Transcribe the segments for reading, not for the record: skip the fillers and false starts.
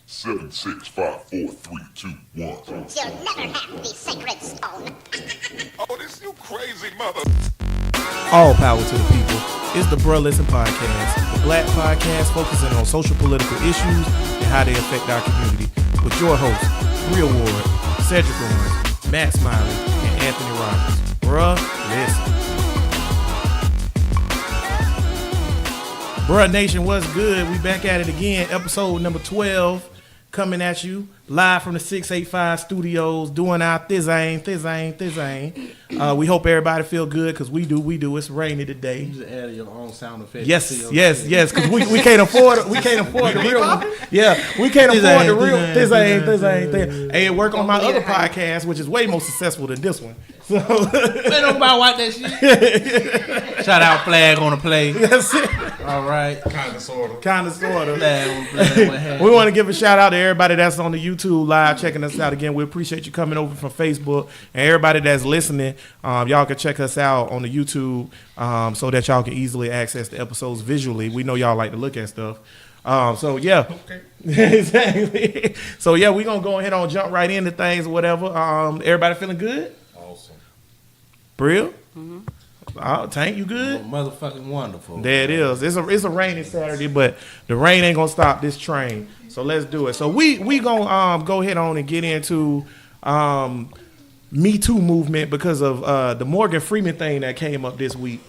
7, 6, 5, 4, 3, 2, 1. You'll never have the sacred stone. Oh, this you crazy mother. All power to the people. It's the Bruh Listen Podcast, the black podcast focusing on social political issues and how they affect our community. With your hosts, Bria Ward, Cedric Owens, Matt Smiley, and Anthony Rogers. Bruh Listen. Bruh Nation, what's good? We back at it again. Episode number 12 coming at you live from the 685 studios doing our thizang. We hope everybody feel good because we do. It's rainy today. You just added your own sound effects. Yes, because we can't afford it. We can't afford the real one. Yeah, we can't afford the real thizang. Hey, it work on my other podcast, which is way more successful than this one. So Ain't nobody watch that shit. Shout out Flag on the play. that's it. All right. Kinda, sorta. Kind of, sort of. Flag on the play. What happened? We want to give a shout out to everybody that's on the YouTube live checking us out again. We appreciate you coming over from Facebook, and everybody that's listening. Y'all can check us out on the YouTube so that y'all can easily access the episodes visually. We know y'all like to look at stuff. So yeah, Okay. exactly. So yeah, we gonna go ahead and jump right into things or whatever. Everybody feeling good? Awesome. Brill? Tank, you good? Motherfucking wonderful. There it is. It's a rainy Saturday, but the rain ain't gonna stop this train. So let's do it. So we gonna go ahead on and get into Me Too movement because of the Morgan Freeman thing that came up this week.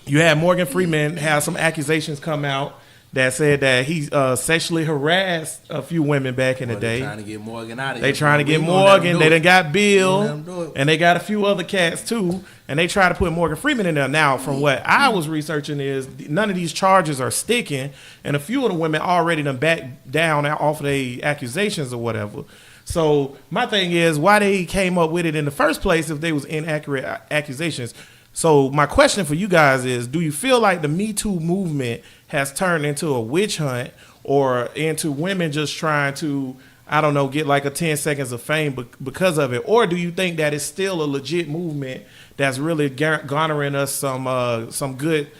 You had Morgan Freeman have some accusations come out that said that he sexually harassed a few women back in the day. They trying to get Morgan out of here. They trying to get We gonna let 'em Morgan. do They it. done got We gonna let Bill, 'em do it. and they got a few other cats too. And they try to put Morgan Freeman in there. Now, from what I was researching, is none of these charges are sticking, and a few of the women already done backed down off of their accusations or whatever. So my thing is, why they came up with it in the first place if they was inaccurate accusations? So my question for you guys is, do you feel like the Me Too movement has turned into a witch hunt or into women just trying to, I don't know, get like a 10 seconds of fame because of it? Or do you think that it's still a legit movement that's really garnering us some good,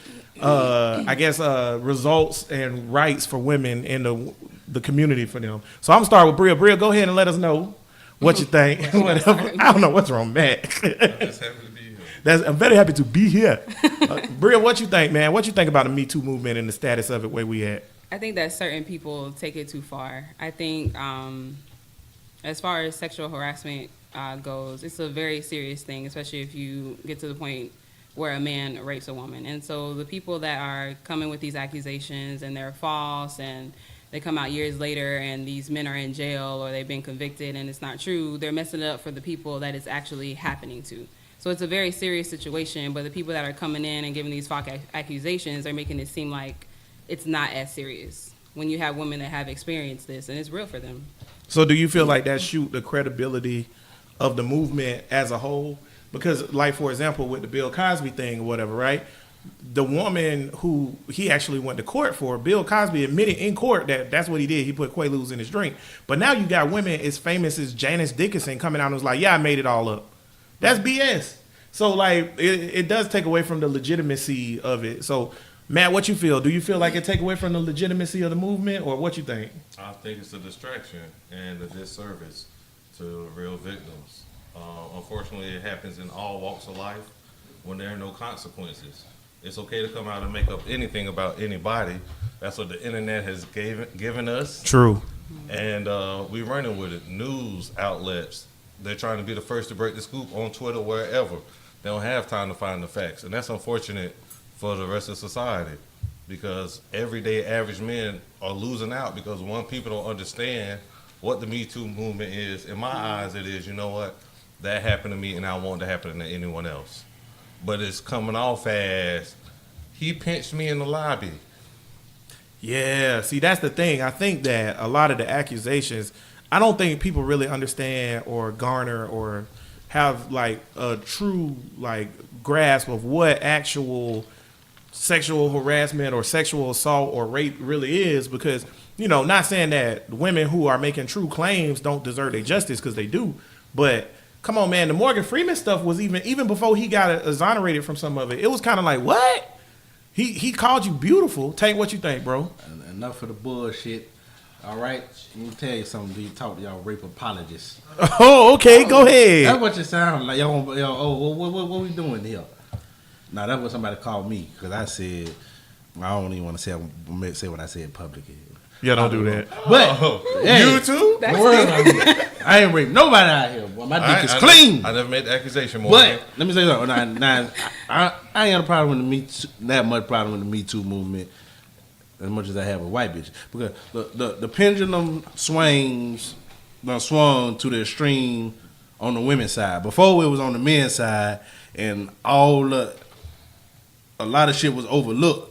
results and rights for women in the community for them? So I'm gonna start with Bria. Bria, go ahead and let us know what you think. Whatever. I don't know what's wrong, Matt. Just happy to be here. I'm very happy to be here. Bria, what you think, man? What you think about the Me Too movement and the status of it, where we at? I think that certain people take it too far. I think as far as sexual harassment goes, it's a very serious thing, especially if you get to the point where a man rapes a woman. And so the people that are coming with these accusations and they're false and they come out years later and these men are in jail or they've been convicted and it's not true, they're messing it up for the people that it's actually happening to. So it's a very serious situation, but the people that are coming in and giving these false accusations are making it seem like it's not as serious when you have women that have experienced this and it's real for them. So do you feel like that shoot the credibility of the movement as a whole? Because, like, for example, with the Bill Cosby thing or whatever, right? The woman who he actually went to court for, Bill Cosby admitted in court that that's what he did. He put Quaaludes in his drink. But now you got women as famous as Janice Dickinson coming out and was like, yeah, I made it all up. That's BS. So, like, it does take away from the legitimacy of it. So, Matt, what you feel? Do you feel like it take away from the legitimacy of the movement, or what you think? I think it's a distraction and a disservice to real victims. Unfortunately, it happens in all walks of life when there are no consequences. It's okay to come out and make up anything about anybody. That's what the internet has given us. True. And we're running with it. News outlets, they're trying to be the first to break the scoop on Twitter, wherever. They don't have time to find the facts. And that's unfortunate for the rest of society because everyday average men are losing out because, one, people don't understand what the Me Too movement is. In my eyes, it is, you know what, that happened to me and I want it to happen to anyone else. But it's coming off as, he pinched me in the lobby. Yeah, see, that's the thing. I think that a lot of the accusations, I don't think people really understand or garner or have like a true like grasp of what actual sexual harassment or sexual assault or rape really is, because, you know, not saying that women who are making true claims don't deserve their justice, because they do, but come on, man, the Morgan Freeman stuff was even before he got exonerated from some of it, it was kind of like, what? He called you beautiful. Tank, what you think, bro? Enough of the bullshit. All right, let me tell you something. Do you talk to y'all rape apologists? Oh, okay, go That's ahead. what you sound like. Y'all, what we doing here? Now that's what somebody called me because I said I don't even want to say what I said publicly. Yeah, don't do that. But hey, You too? That's don't worry about me. I ain't raped nobody out here. Boy, my dick is clean. I never made the accusation, Morgan. But let me say something. Now, I ain't got a problem with the Me Too, that much problem with the Me Too movement as much as I have with white bitches because the pendulum swung to the extreme on the women's side. Before it was on the men's side, and a lot of shit was overlooked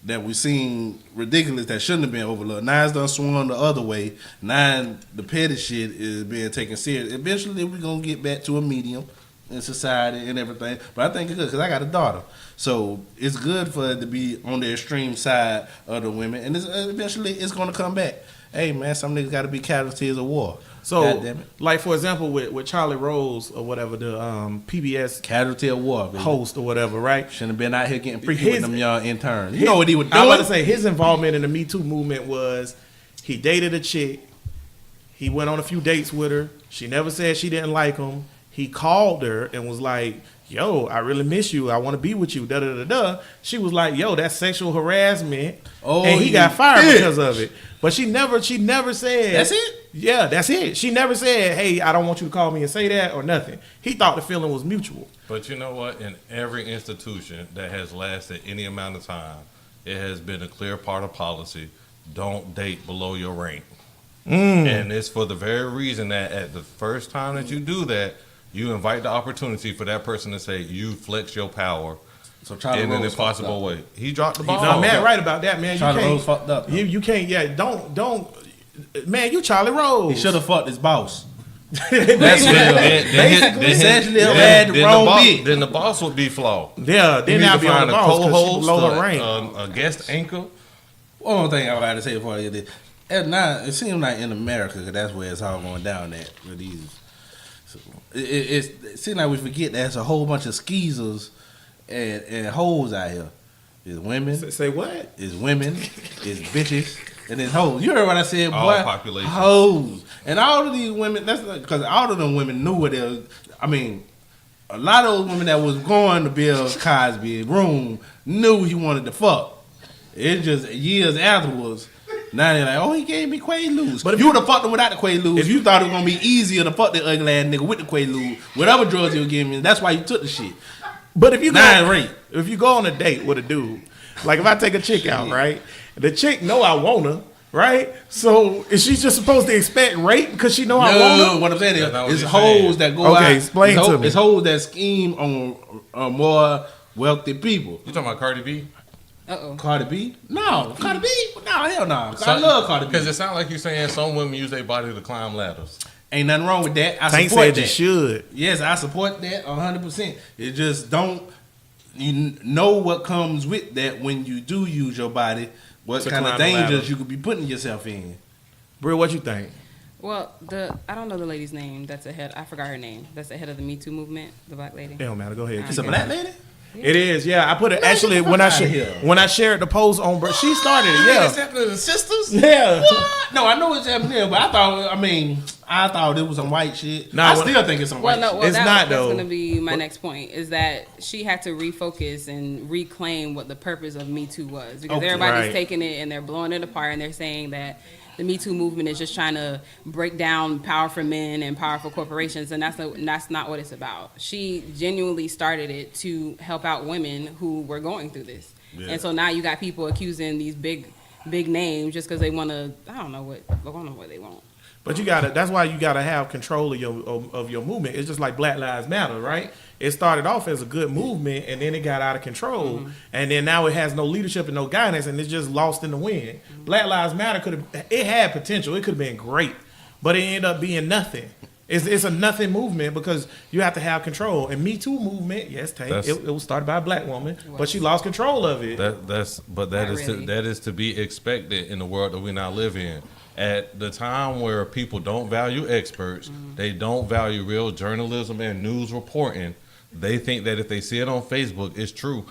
that we seen ridiculous that shouldn't have been overlooked. Now it's done swung the other way. Now the petty shit is being taken serious. Eventually we're gonna get back to a medium in society and everything. But I think it's good because I got a daughter, so it's good for it to be on the extreme side of the women, and eventually it's gonna come back. Hey man, some niggas got to be casualties of war. So, God damn it. like for example, with Charlie Rose or whatever, the PBS Casualty of war, baby. host or whatever, right? Shouldn't have been out here getting freaky with His- them young interns. You know what he was doing? I was about to say his involvement in the Me Too movement was he dated a chick. He went on a few dates with her. She never said she didn't like him. He called her and was like, "Yo, I really miss you. I want to be with you." Da da da da. She was like, "Yo, that's sexual harassment," and he you got fired bitch. because of it. But she never said. That's it? Yeah, that's it. She never said, "Hey, I don't want you to call me and say that," or nothing. He thought the feeling was mutual. But you know what? In every institution that has lasted any amount of time, it has been a clear part of policy. Don't date below your rank. And it's for the very reason that at the first time that you do that, you invite the opportunity for that person to say you flex your power So Charlie in an Rose impossible fucked up. way. He dropped the ball. No, man, right about that, man. Charlie you can't, Rose fucked up, though. You can't. Yeah, don't. Man, you Charlie Rose. He should have fucked his boss. That's Essentially, he had the wrong bitch. Then the boss would be flawed. Yeah, You then need I'll to be on find the a boss 'cause she co-host, below her rank. a guest anchor. One more thing I got to say before I get this. And now it seems like in America, 'cause that's where it's all going down at with these. So it seems like we forget there's a whole bunch of skeezers and hoes out here. There's women, Say what? it's women, it's bitches, and it's hoes. You heard what I said, boy? All population. Hoes. And all of these women, that's because all of them women knew what they was. I mean, a lot of those women that was going to Bill Cosby's room knew he wanted to fuck. It's just years afterwards. Now they're like, oh, he gave me Quaaludes. But if you would have fucked him without the Quaaludes, if you thought it was gonna be easier to fuck the ugly ass nigga with the Quaalude, whatever drugs he was giving me, that's why you took the shit. But if you Nah, go, rape. if you go on a date with a dude, like if I take a chick out, right? The chick know I want her, right? So is she just supposed to expect rape because she know I want No, her? what I'm saying That's not what is you're hoes saying. that go out. Okay, explain it's to me. It's hoes that scheme on more wealthy people. You talking about Cardi B? Uh-oh. Cardi B? No, Cardi B? No, hell no. I love Cardi B. Because it sounds like you're saying some women use their body to climb ladders. Ain't nothing wrong with that. I Tank support said that. you should. Yes, I support that 100%. It just don't. You know what comes with that when you do use your body. What To kind of climb the ladder. dangers you could be putting yourself in? Bro, what you think? Well, I don't know the lady's name. That's ahead. I forgot her name. That's the head of the Me Too movement, the black lady. It don't matter. Go ahead. It's a black lady. It is, yeah. I put it Man, actually get the when I fuck outta here. when I shared the post on. She started it, It's yeah, happening to sisters? yeah. What? No, I know it's happening, but I thought it was some white shit. Nah, I when- still think it's some white Well, no, shit. well, It's not, that's though. going to be my next point. Is that she had to refocus and reclaim what the purpose of Me Too was, because Okay. everybody's Right. taking it and they're blowing it apart and they're saying that the Me Too movement is just trying to break down powerful men and powerful corporations, and that's not what it's about. She genuinely started it to help out women who were going through this, and so now you got people accusing these big names just because they want to. I don't know what they want. But you gotta. That's why you gotta have control of your movement. It's just like Black Lives Matter, right? It started off as a good movement, and then it got out of control, and then now it has no leadership and no guidance, and it's just lost in the wind. Black Lives Matter it had potential. It could have been great, but it ended up being nothing. It's a nothing movement because you have to have control. And Me Too movement, yes, it was started by a black woman, but she lost control of it. Not really. That is to be expected in the world that we now live in. At the time where people don't value experts, they don't value real journalism and news reporting. They think that if they see it on Facebook, it's true.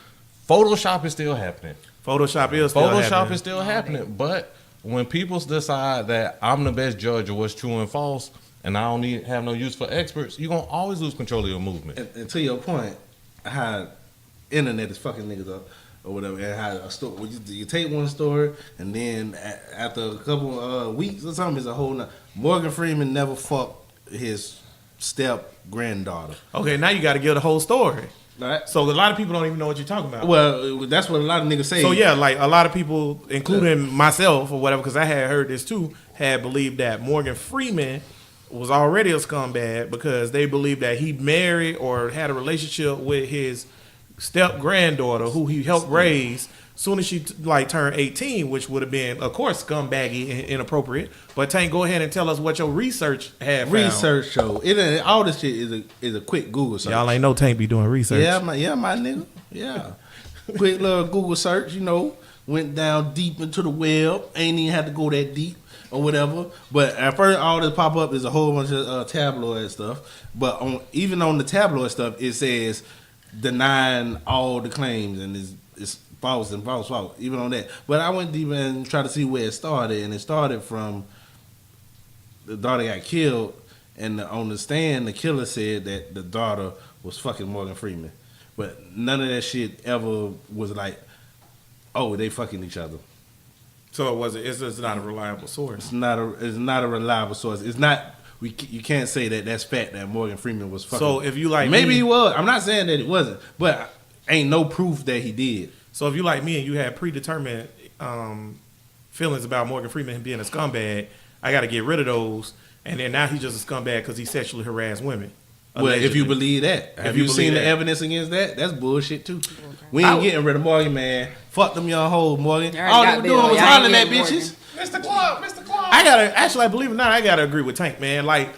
Photoshop is still happening. Photoshop is still Photoshop happening. is still happening, but when people decide that I'm the best judge of what's true and false, and I don't have no use for experts, you're gonna always lose control of your movement. And to your point, how internet is fucking niggas up or whatever, and how a story you take one story and then after a couple weeks or something, it's a whole nother. Morgan Freeman never fucked his step granddaughter. Okay, now you got to give the whole story. Right? So a lot of people don't even know what you're talking about. Well, that's what a lot of niggas say. So yeah, like a lot of people, including myself or whatever, because I had heard this too, had believed that Morgan Freeman was already a scumbag because they believed that he married or had a relationship with his step granddaughter, who he helped raise. Soon as she turned 18, which would have been, of course, scumbaggy and inappropriate. But Tank, go ahead and tell us what your research had found. Research show all this shit is a quick Google search. Y'all ain't know Tank be doing research. Yeah, my nigga. Yeah. Quick little Google search, went down deep into the web. Ain't even had to go that deep or whatever. But at first, all this pop up is a whole bunch of tabloid stuff. But even on the tabloid stuff, it says denying all the claims and it's false and false. Even on that. But I went deep and tried to see where it started, and it started from the daughter got killed, and on the stand, the killer said that the daughter was fucking Morgan Freeman. But none of that shit ever was like, oh, they fucking each other. So it's just not a reliable source. It's not a reliable source. It's not. You can't say that that's fact that Morgan Freeman was fucking. So if you like maybe me, he was. I'm not saying that it wasn't, but ain't no proof that he did. So if you like me and you had predetermined feelings about Morgan Freeman being a scumbag, I got to get rid of those. And then now he's just a scumbag because he sexually harassed women. Well, if Allegedly. you believe that, have you seen the evidence against that? That's bullshit too. We ain't getting rid of Morgan, man. Fuck them young hoes, Morgan. You already All got they were Bill. doing was Y'all hollering ain't at getting bitches. Mr. Clark. I believe it or not, I gotta agree with Tank, man. Like,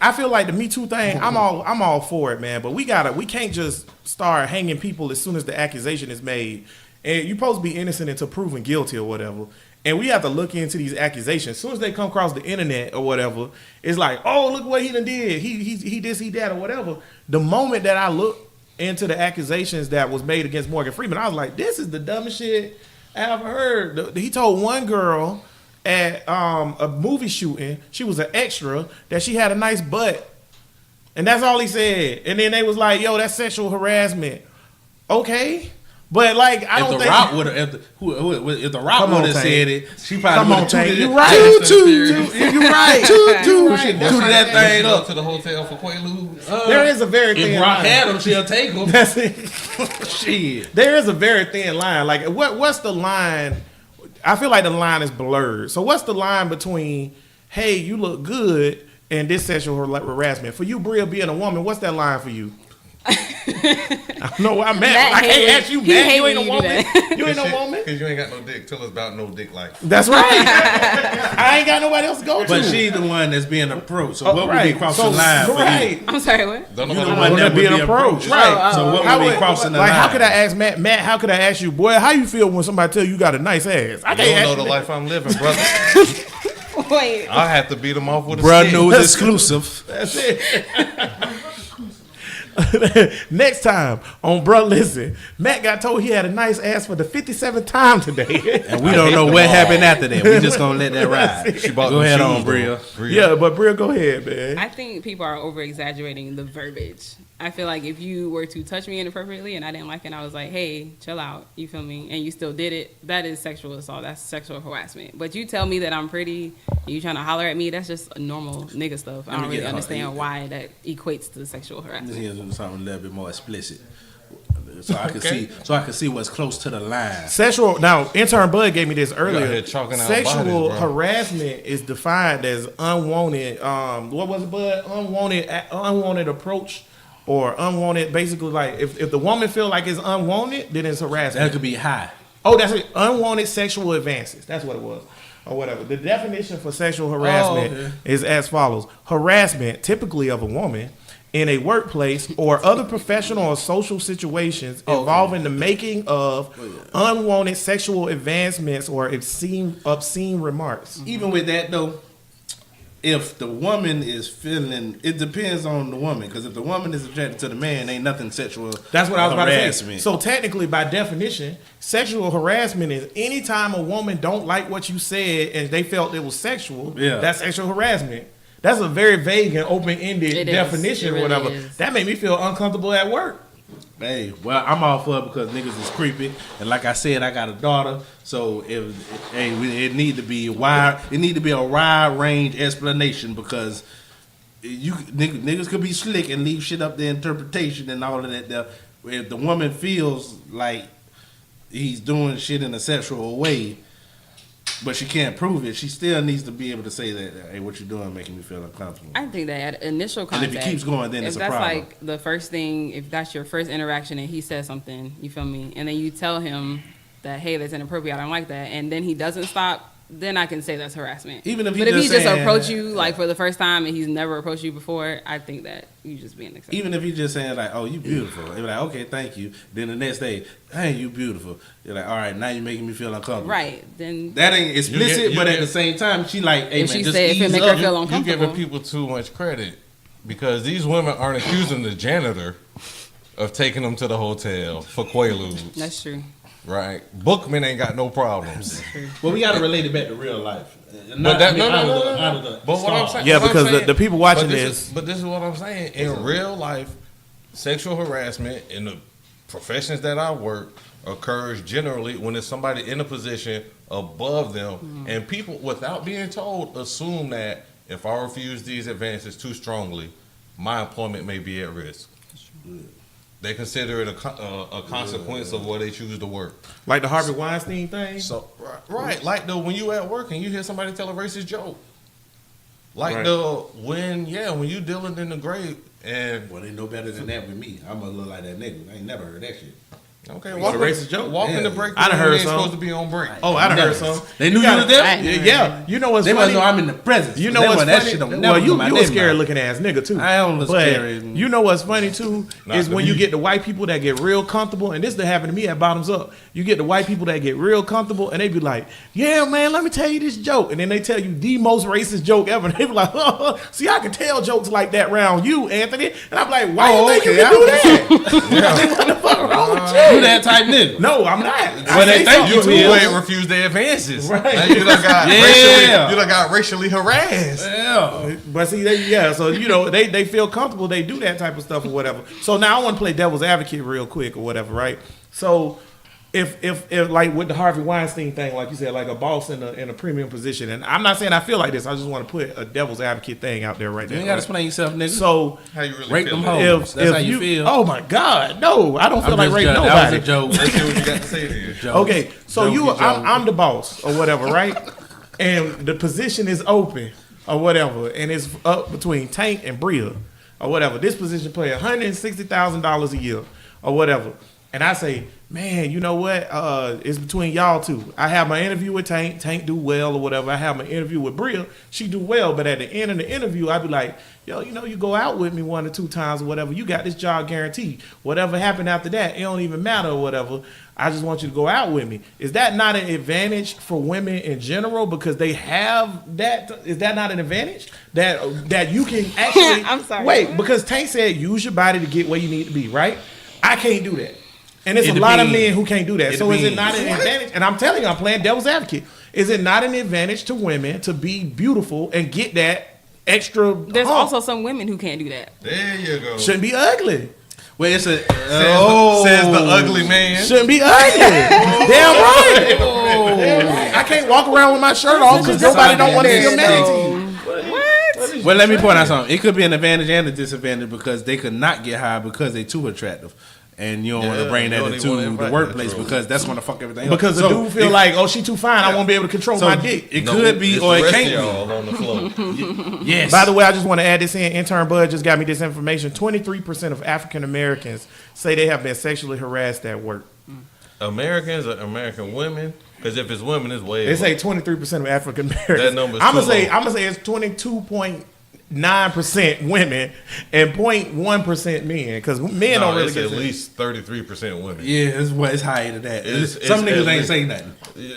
I feel like the Me Too thing, I'm all for it, man. But we can't just start hanging people as soon as the accusation is made. And you're supposed to be innocent until proven guilty or whatever. And we have to look into these accusations. As soon as they come across the internet or whatever, it's like, oh, look what he done did. He this, he that, or whatever. The moment that I look into the accusations that was made against Morgan Freeman, I was like, this is the dumbest shit I ever heard. He told one girl at a movie shooting, she was an extra, that she had a nice butt. And that's all he said. And then they was like, yo, that's sexual harassment. Okay. But like, I don't think if the Rock would have said it, she probably would have tooted it. You're right. You're right. Tooted that thing Go up. to the hotel for Quaaludes. There is a very thin If Rock line. had him, she'll take him. That's it. Shit. There is a very thin line. Like, what's the line? I feel like the line is blurred. So what's the line between, hey, you look good, and this sexual harassment? For you, Bria, being a woman, what's that line for you? I don't know why I'm mad. I can't ask you, man. You ain't a woman. You ain't no woman. Because you ain't got no dick. Tell us about no dick life. That's right. I ain't got nobody else to go to. But she's the one that's being approached. So what would right. be crossing So, the line for you? right. I'm sorry, what? Don't You know the how one to that would be approached. Right. So what How would be crossing the like, line? how could I ask Matt, how could I ask you, boy, how you feel when somebody tell you got a nice ass? I You can't don't ask know you the that. life I'm living, brother. Wait. I have to beat them off with a Bruh stick. News exclusive. That's it. Next time on Bruh Listen, Matt got told he had a nice ass for the 57th time today. And we don't know what happened after that. We just gonna let that ride. She bought Go them ahead shoes, on, though. Bria. Yeah, but Bria, go ahead, man. I think people are over exaggerating the verbiage. I feel like if you were to touch me inappropriately and I didn't like it, and I was like, hey, chill out, you feel me? And you still did it, that is sexual assault. That's sexual harassment. But you tell me that I'm pretty and you trying to holler at me, that's just normal nigga stuff. I don't really understand why that equates to sexual harassment. Here's something a little bit more explicit, so I can see what's close to the line. Sexual. Now, intern Bud gave me this out earlier. here chalking out Sexual bodies, bro. harassment is defined as unwanted. What was it, Bud? Unwanted approach or unwanted. Basically, like if the woman feel like it's unwanted, then it's harassment. That could be high. Oh, that's it. Unwanted sexual advances. That's what it was. Or whatever. The definition for sexual harassment is as follows. Harassment, typically of a woman, in a workplace or other professional or social situations involving the making of unwanted sexual advancements or obscene remarks. Even with that though, if the woman is feeling, it depends on the woman. Because if the woman is attracted to the man, ain't nothing sexual. That's what I was about to say. harassment. So technically, by definition, sexual harassment is anytime a woman don't like what you said and they felt it was sexual. Yeah. That's sexual harassment. That's a very vague and open-ended It is. definition It or really whatever. is. That made me feel uncomfortable at work. Hey, well, I'm all for it because niggas is creepy, and like I said, I got a daughter, so it need to be wide. It need to be a wide range explanation because niggas could be slick and leave shit up to interpretation and all of that. If the woman feels like he's doing shit in a sexual way, but she can't prove it, she still needs to be able to say that, hey, what you doing making me feel uncomfortable. I think that at initial And contact, if it keeps going, then if it's a that's problem. like the first thing, if that's your first interaction and he says something, you feel me, and then you tell him that, hey, that's inappropriate, I don't like that, and then he doesn't stop, then I can say that's harassment. Even if he but if he just just saying- approach you like for the first time and he's never approached you before, I think that you just being accepted. Even if he's just saying like, "Oh, you beautiful," they're like, "Okay, thank you." Then the next day, "Hey, you beautiful." You're like, "All right, now you're making me feel uncomfortable." Right, then That ain't explicit, you but at get- the same time, she like, "Hey If man, she just say if it ease make her up." feel You uncomfortable. giving people too much credit because these women aren't accusing the janitor of taking them to the hotel for Quaaludes, that's true. right? Bookman ain't got no problems. Well, we gotta relate it back to real life. But that no. But what I'm saying, Yeah, what I'm because saying- the people watching but this- but this is what I'm saying. In real life, sexual harassment in the professions that I work occurs generally when it's somebody in a position above them, and people, without being told, assume that if I refuse these advances too strongly, my employment may be at risk. They consider it a consequence of where they choose to work. Like the Harvey Weinstein thing. So right, like when you at work and you hear somebody tell a racist joke, like Right. when you dealing in the grave and Well, they know better than that with me. I'm gonna look like that nigga. I ain't never heard that shit. okay, What, a racist joke? walk in the Yeah. break I done room, heard you ain't some. supposed to be on break. Oh, I done Never. heard some. They knew you gotta- was there? I ain't heard Yeah, you know what's They funny? must know I'm in the presence. You know They what's want that funny? shit on Well, never you my a name scary out. looking ass nigga too. I don't look but scary. you know what's funny too Not is to when you me. get the white people that get real comfortable, and this that happened to me at Bottoms Up. You get the white people that get real comfortable, and they be like, "Yeah, man, let me tell you this joke," and then they tell you the most racist joke ever. And they be like, "Oh, see, I can tell jokes like that around you, Anthony," and I'm like, "Why Oh, you think okay, you can do I- that? What the fuck wrong with You you?" that type nigga. No, I'm not. Well, they think You you too will. ain't refuse their advances. Right. Now you done got Yeah. you done got racially harassed. Yeah. But see, so you know, they feel comfortable, they do that type of stuff or whatever. So now I want to play devil's advocate real quick or whatever, right? So if like with the Harvey Weinstein thing, like you said, like a boss in a premium position, and I'm not saying I feel like this, I just want to put a devil's advocate thing out there right You there. ain't gotta right? explain yourself, nigga. So How you really Rape feel? them Let's hoes. That's how you feel. Oh my God, no, I don't feel I'm like just rape joking. nobody. That was a joke. hear what you got to say then. Joke. Okay, so Jokey, joke. I'm the boss or whatever, right? And the position is open or whatever, and it's up between Tank and Bria or whatever. This position pay $160,000 a year or whatever. And I say, man, you know what? It's between y'all two. I have my interview with Tank. Tank do well or whatever. I have my interview with Bria. She do well, but at the end of the interview, I be like, yo, you know, you go out with me 1 or 2 times or whatever. You got this job guaranteed. Whatever happened after that, it don't even matter or whatever. I just want you to go out with me. Is that not an advantage for women in general because they have that? Is that not an advantage that you can actually? I'm sorry. Wait, because Tank said use your body to get where you need to be, right? I can't do that. And there's It a lot of depends. men who can't do that. It So is it depends. not an advantage? And I'm telling you, I'm playing devil's advocate. Is it not an advantage to women to be beautiful and get that extra? There's hump? also some women who can't do that. There you go. Shouldn't be ugly. Wait, it's a. Says the ugly man. Shouldn't be ugly. Damn right. I can't walk around with my shirt off because nobody don't want to see a manatee. Well, let me point out something. It could be an advantage and a disadvantage because they could not get hired because they too attractive, and you don't want Yeah, to bring you that don't into even wanna the invite workplace that, bro. because that's gonna fuck everything up. Because the dude feel like, oh, she too fine. I won't be able to control so my dick. It No, could be it's or the it rest can't of be. y'all on the floor. Yes. By the way, I just want to add this in. Intern Bud just got me this information. 23% of African Americans say they have been sexually harassed at work. Americans or American women? Because if it's women, it's way. They say 23% of African Americans. That number's I'm gonna too say low. it's 22.9% women and 0.1% men because men don't really it's get at that. least 33% women. Yeah, it's higher than that. It's Some at niggas ain't least- say nothing.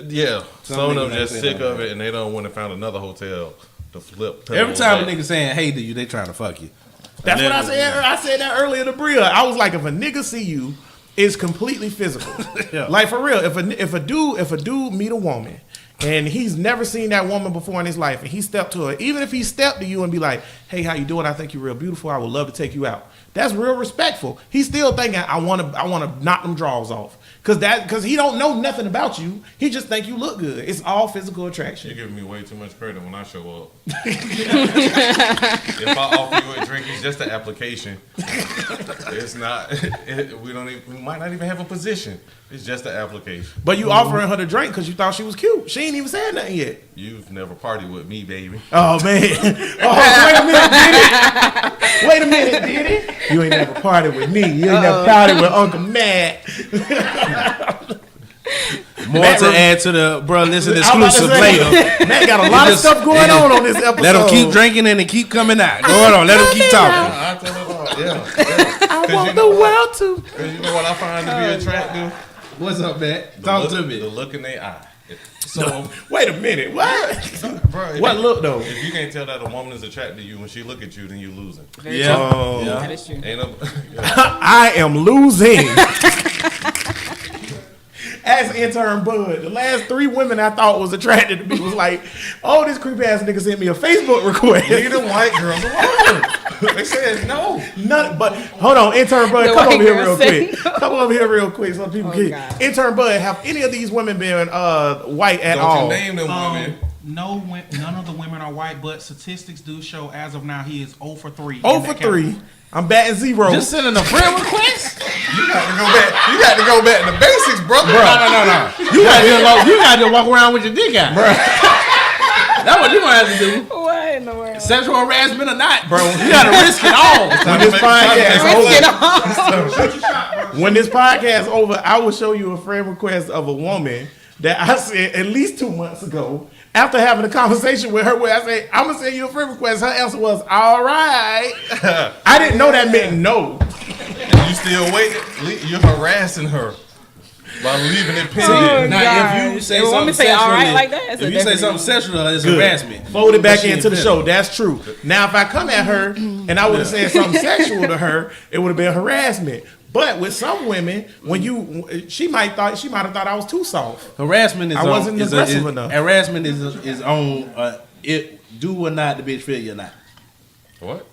Yeah, some of them niggas just ain't sick saying of it and they don't want to find another hotel the flip. Every time a nigga. nigga saying hey to you, they trying to fuck you. That's what I Never- said. I said that earlier to Bria. I was like, if a nigga see you, it's completely physical. Yeah. Like for real, if a dude meet a woman and he's never seen that woman before in his life, and he stepped to her, even if he stepped to you and be like, "Hey, how you doing? I think you're real beautiful. I would love to take you out." That's real respectful. He's still thinking, "I want to knock them drawers off," because he don't know nothing about you. He just think you look good. It's all physical attraction. You're giving me way too much credit when I show up. If I offer you a drink, it's just an application. It's not. We might not even have a position. It's just an application. But you offering her the drink because you thought she was cute. She ain't even said nothing yet. You've never partied with me, baby. Oh man! Oh, wait a minute, did it? Wait a minute, did it? You ain't never partied with me. You ain't never partied with Uncle Matt. More Matt to Rem- add to the bro. Listen, I'm about to exclusive say, later. Matt got a lot of Just- stuff going on this episode. Let them keep drinking and they keep coming out. Go on, let them keep talking. I tell it all. Yeah. I want you the know what? world to. Because you know what I find to be attractive? What's up, Matt? The Talk look- to me. The look in their eye. So, Wait a minute. What? bro, if What you- look though? If you can't tell that a woman is attracted to you when she look at you, then you losing. Very Yeah. true. Oh. That is true. Ain't no. I am losing. As intern Bud, the last 3 women I thought was attracted to me was like, "Oh, this creepy ass nigga sent me a Facebook request." Leave them white girls alone. They said no. None, but hold on, intern Bud, The come white over here girl real said quick. Come over here real quick so people Oh, can. God. Intern Bud, have any of these women been white at Don't all? you name them women. None of the women are white, but statistics do show as of now he is 0 for 3. Oh in for that 3. I'm batting 0. Just sending a friend request? You got to go back. You got to go back to the basics, brother. No. You got to walk around with your dick out. That's what you gonna have to do. What in the world? Sexual harassment or not, bro. You gotta risk it all. when this podcast Risk it all. when this podcast over, I will show you a friend request of a woman that I sent at least 2 months ago. After having a conversation with her, where I say, "I'm gonna send you a friend request," her answer was, "All right." I didn't know that meant no. You still waiting? You're harassing her by leaving it pending. Now, if you say If a woman something say all right sexually, like that, it's a if you say different something sexual, it's Good. harassment. Fold it back But she into the ain't show. feeling That's true. Now, if I come at her and I would have said something sexual to her, it would have been harassment. But with some women, she might have thought I was too soft. Harassment is I wasn't is aggressive enough. Harassment is on it. Do or not the bitch feel you or not. What?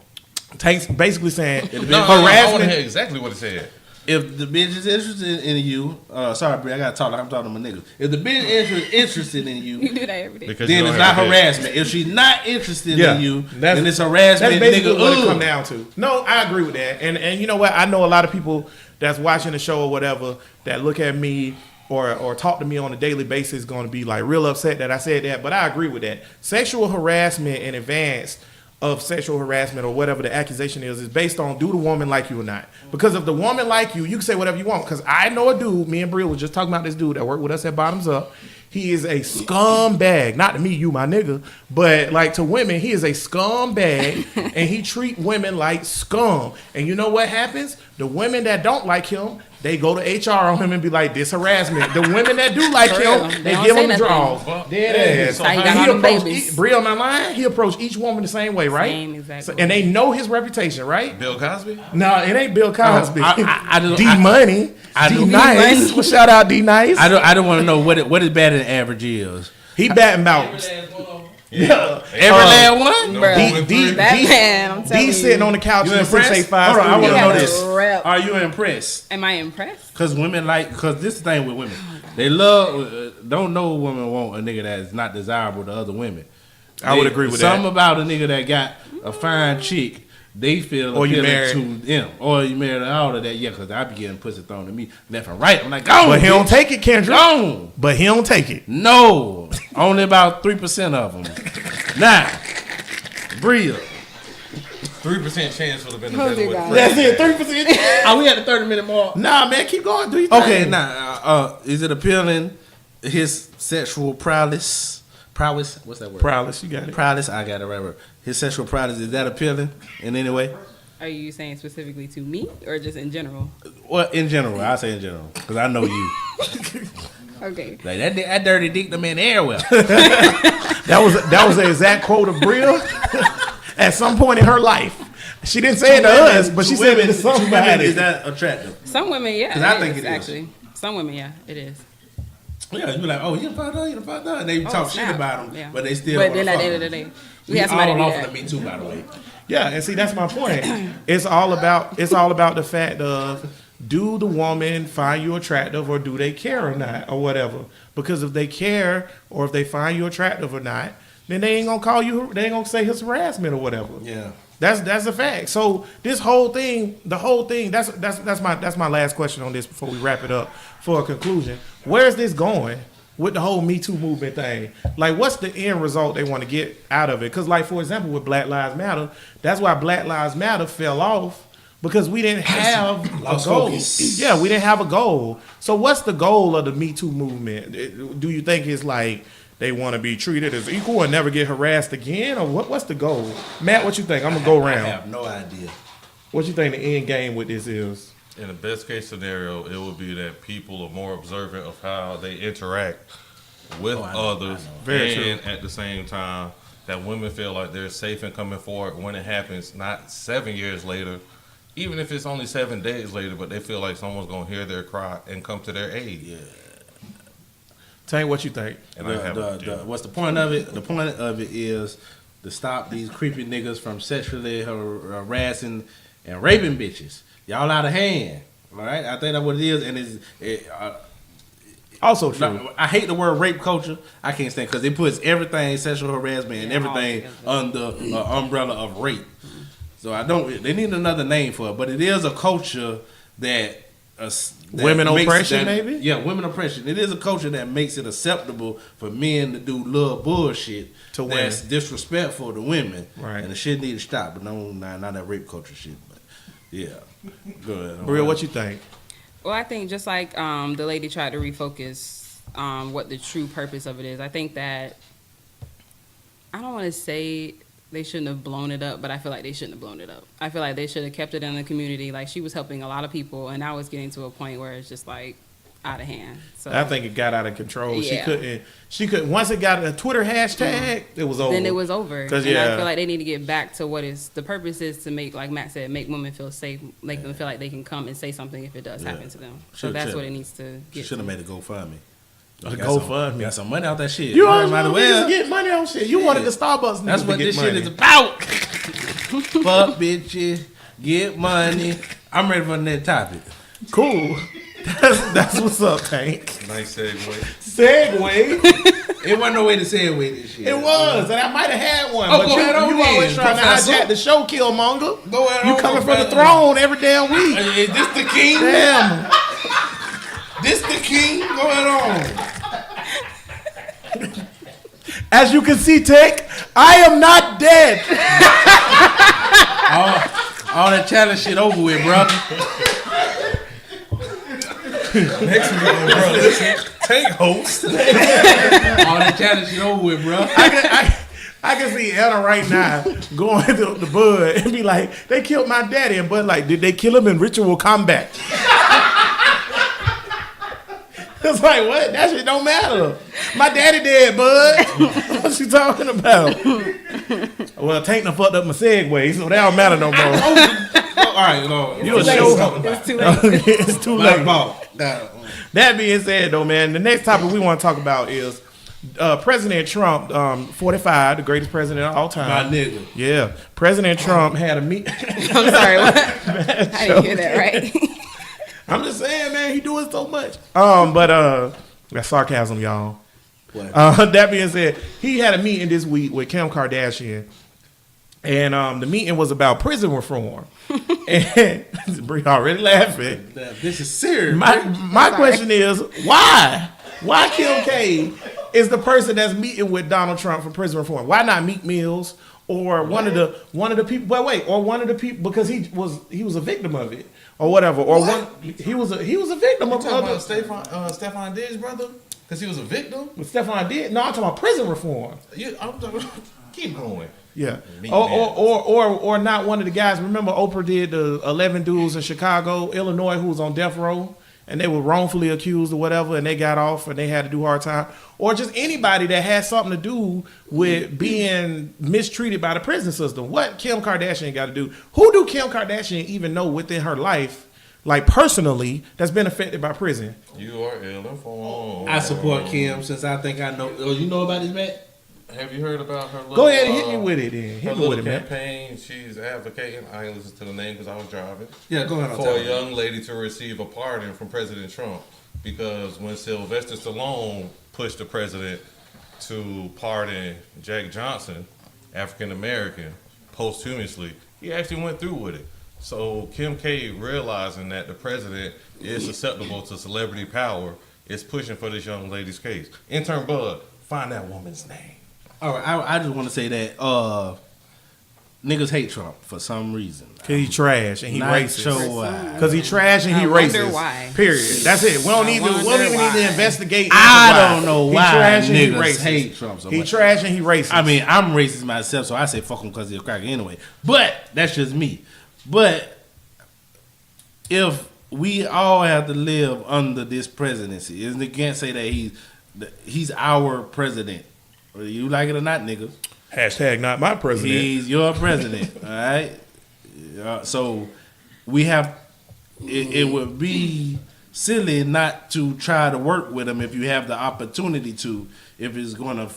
Takes basically saying No, I want to harassment. hear exactly what it said. If the bitch is interested in you, sorry, Brie, I gotta talk like I'm talking to my niggas. If the bitch is interested in you, You do that every day. Because you then don't it's not have a head. harassment. If she's not interested Yeah, in you, that's- then it's harassment. That's basically Nigga, what it ugh. come down to. No, I agree with that. And you know what? I know a lot of people that's watching the show or whatever that look at me or talk to me on a daily basis going to be like real upset that I said that. But I agree with that. Sexual harassment in advance of sexual harassment or whatever the accusation is based on do the woman like you or not. Because if the woman like you, you can say whatever you want. Because I know a dude, me and Bria was just talking about this dude that worked with us at Bottoms Up. He is a scumbag. Not to me, you my nigga, but like to women, he is a scumbag and he treat women like scum. And you know what happens? The women that don't like him, they go to HR on him and be like, this harassment. The women that do like For real. him, They they don't give say him the nothing. draws. Well, Dead ass. so how you And got he all them approach babies. Bria on my line, he approach each woman the same way, right? Same, exactly. And they know his reputation, right? Bill Cosby? No, it ain't Bill Cosby. I don't- D Money. I D don't- Nice. Well, shout out D Nice. I don't want to know what is better than average is. He batting about. Yeah. Every last one. Bruh. D, That man, I'm telling D you. sitting on the couch You in a impressed? 685. Hold on, I studio. want to He know had a this. rep. Are you impressed? Am I impressed? Because women because this is the thing with women. They love, don't know a woman want a nigga that is not desirable to other women. I would agree with something that. about a nigga that got a fine chick, they feel Or you appealing to them. Or you married all of that, yeah, because I be getting pussy thrown at me left and right. I'm like, go But he don't take it, Kendrick. Gone. But he don't take it. No. Only about 3% of them. Now, Bria. 3% chance would have been the Oh, better dear way to God. phrase it. That's it, 3%. Are we at the 30-minute mark? Nah, man, keep going. Do your Okay, thing. now, is it appealing his sexual prowess? Prowess? What's that word? Prowess, you got it. Prowess, I got it right. His sexual prowess, is that appealing in any way? Are you saying specifically to me or just in general? Well, in general, I say in general, because I know you. Okay. Like that dirty dick the man everywhere. That was the exact quote of Bria at some point in her life. She didn't say it to us, but she said it to somebody. Is that attractive? Some women, yeah. 'Cause I it think is, it is. actually. Some women, yeah, it is. Yeah, you be like, oh, you fucked up, and they talk shit snap. about them, Yeah. but they still. But then wanna at the fuck end of the them. day, we had somebody all do off that. of me too, by the way. Yeah, and see that's my point. It's all about the fact of, do the woman find you attractive or do they care or not or whatever? Because if they care or if they find you attractive or not, then they ain't gonna call you. They ain't gonna say it's harassment or whatever. Yeah. That's a fact. So this whole thing, that's my last question on this before we wrap it up for a conclusion. Where is this going with the whole Me Too movement thing? Like, what's the end result they want to get out of it? Because, like, for example, with Black Lives Matter, that's why Black Lives Matter fell off, because we didn't have a Lost goal. focus. Yeah, we didn't have a goal. So what's the goal of the Me Too movement? Do you think it's like they want to be treated as equal and never get harassed again? Or what's the goal? Matt, what you think? I'm going to go I around. have no idea. What you think the end game with this is? In the best case scenario, it would be that people are more observant of how they interact with others, Very and at the same time, that women feel like they're safe in coming forward when it happens, not 7 years later, even if it's only 7 days later, but they feel like someone's gonna hear their cry and come to their aid. Yeah. Tank, what you think? And I have What's the point of it? The point of it is to stop these creepy niggas from sexually harassing and raping bitches. Y'all out of hand. All right? I think that's what it is. And Also true. I hate the word rape culture. I can't stand because it puts everything, sexual harassment and everything under the umbrella of rape. So I don't. They need another name for it, but it is a culture that Women makes oppression, that- maybe? Yeah, women oppression. It is a culture that makes it acceptable for men to do little bullshit To that's women. disrespectful to women, Right. And the shit need to stop. But no, not that rape culture shit. But yeah, go ahead. Bria, what you think? Well, I think just like the lady tried to refocus what the true purpose of it is, I think that, I don't want to say they shouldn't have blown it up, but I feel like they shouldn't have blown it up. I feel like they should have kept it in the community. Like, she was helping a lot of people, and now it's getting to a point where it's just like out of hand. So I think it got out of control. Yeah. She couldn't, once it got a Twitter hashtag, it was over. then it was over. 'Cause, And yeah. I feel like they need to get back to what is the purpose is to make, like Matt said, make women feel safe, make them feel like they can come and say something if it does happen to them. So Should- that's should- what it needs to get Should have to. made a GoFundMe. GoFundMe. Got some money out that shit. You always might as wanted well. to get money on shit. You wanted the Starbucks. That's niggas what to this get shit money. is about. Fuck bitches, get money. I'm ready for the next topic. Cool. That's what's up, Tank. Nice segue. Segue. It wasn't no way to segue this shit. It was, and I might have had one. Oh, but go ahead on you always then, trying Professor. to hijack the show, Killmonger. Go ahead You on, coming for the Professor. throne every damn week. Is this the king? Damn. This the king? Go ahead on. As you can see, Tech, I am not dead. All that challenge shit over with, bro. Next week, bro, listen, Tank host. All that challenge shit over with, bro. I can see Anna right now going to the Bud and be like, they killed my daddy. And Bud like, did they kill him in ritual combat? It's like, what? That shit don't matter. My daddy dead, Bud. What you talking about? Well, Tank done fucked up my segue, so that don't matter no more. All right, no. You a show host. It's too late. It's too late. Ball. That being said, though, man, the next topic we want to talk about is President Trump, 45, the greatest president of all My time. nigga. Yeah, President Trump had a meet. I'm sorry. What? I didn't hear that right. I'm just saying, man, he doing so much. But that's sarcasm, y'all. What? That being said, he had a meeting this week with Kim Kardashian, and the meeting was about prison reform. And Bree already laughing. This is serious. My question is, why? Why Kim K is the person that's meeting with Donald Trump for prison reform? Why not Meek Mills or one of the people? But wait, or one of the people, because he was a victim of it or whatever, or one he was a victim of Talking about other. Stephon Diggs, brother? Because he was a victim? Stephon did. No, I'm talking about prison reform. I'm talking, keep going. Yeah, Meek or not one of the guys. Remember, Oprah did the 11 dudes in Chicago, Illinois, who was on death row, and they were wrongfully accused or whatever, and they got off and they had to do hard time, or just anybody that has something to do with being mistreated by the prison system. What Kim Kardashian got to do? Who do Kim Kardashian even know within her life, like personally, that's been affected by prison? You are ill-informed. I support Kim since I think I know. Oh, you know about this, Matt? Have you heard about her little... Go ahead and hit me with it then. Her Hit me little with it, man. campaign, she's advocating, I ain't listen to the name because I was driving, Yeah, go ahead. for a young lady to receive a pardon from President Trump. Because when Sylvester Stallone pushed the president to pardon Jack Johnson, African American, posthumously, he actually went through with it. So Kim K, realizing that the president is susceptible to celebrity power, is pushing for this young lady's case. Intern Bud, find that woman's name. All right, I just want to say that niggas hate Trump for some reason. Cause he trash and he Not racist. sure why. Cause he trash and he I wonder racist. why. Period. That's it. We don't even need why. to investigate. I don't know why he trash and he niggas racist. hate Trump so He much. trash and he racist. I mean, I'm racist myself, so I say fuck him because he's a cracker anyway. But that's just me. But if we all have to live under this presidency, and they can't say that he's our president, whether you like it or not, niggas. Hashtag not my president. He's your president, all right? So we have. It would be silly not to try to work with him if you have the opportunity to. If it's going to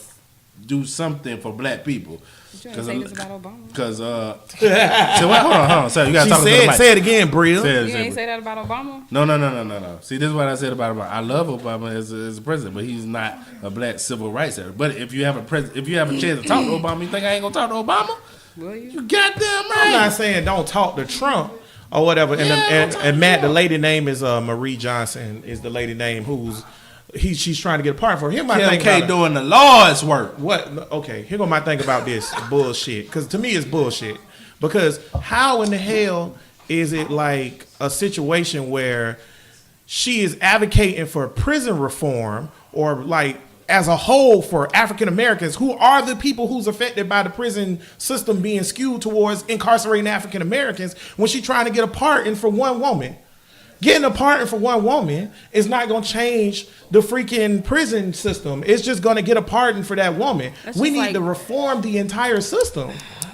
do something for black people. You trying to say this about Obama? Because so wait, hold on. So you got to She talk to the said, mic. say it again, Bria. You ain't say that about Obama? No. See, this is what I said about Obama. I love Obama as a president, but he's not a black civil rights area. But if you have if you have a chance to talk to Obama, you think I ain't gonna talk to Obama? Will you? You goddamn right. I'm not saying don't talk to Trump or whatever. And Matt, the lady name is Marie Johnson. Is the lady name who's she's trying to get a pardon for. Here my Kim thing K about doing the Lord's work. what? Okay, here go my thing about this bullshit. Because to me, it's bullshit. Because how in the hell is it like a situation where she is advocating for prison reform or like as a whole for African Americans who are the people who's affected by the prison system being skewed towards incarcerating African Americans when she's trying to get a pardon for one woman? Getting a pardon for one woman is not going to change the freaking prison system. It's just going to get a pardon for that woman. That's We just need like- to reform the entire system.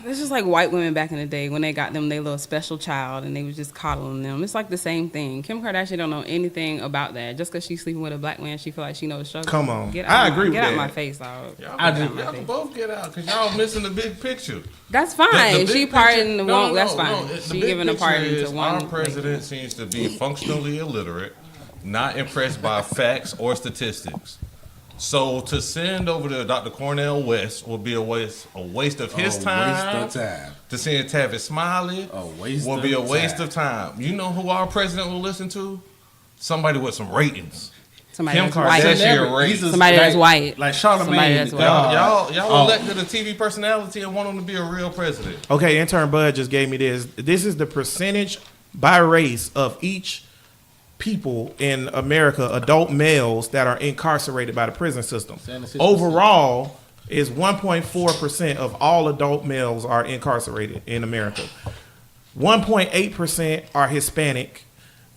It's just like white women back in the day when they got them their little special child and they was just coddling them. It's like the same thing. Kim Kardashian don't know anything about that. Just because she's sleeping with a black man, she feel like she knows the struggle. Come on. Get I out agree with Get out that. my face, dog. Y'all, I y'all just- my can face. both get out because y'all missing the big picture. That's fine. The big She picture- pardoned the no, one. no, That's no, fine. the She big giving a picture pardon is to one. Our president seems to be functionally illiterate, not impressed by facts or statistics. So to send over to Dr. Cornell West will be a waste of his time. Waste of time. To send Tavis Smiley A waste will of be a waste time. of time. You know who our president will listen to? Somebody with some ratings. Somebody Kim that's white. Kardashian race. He's a- Somebody that's white. Like Somebody Charlamagne. that's the white. God. Y'all Oh. elected a TV personality and want him to be a real president. Okay, intern Bud just gave me this. This is the percentage by race of each people in America, adult males that are incarcerated by the prison system. 76%. Overall, is 1.4% of all adult males are incarcerated in America. 1.8% are Hispanic,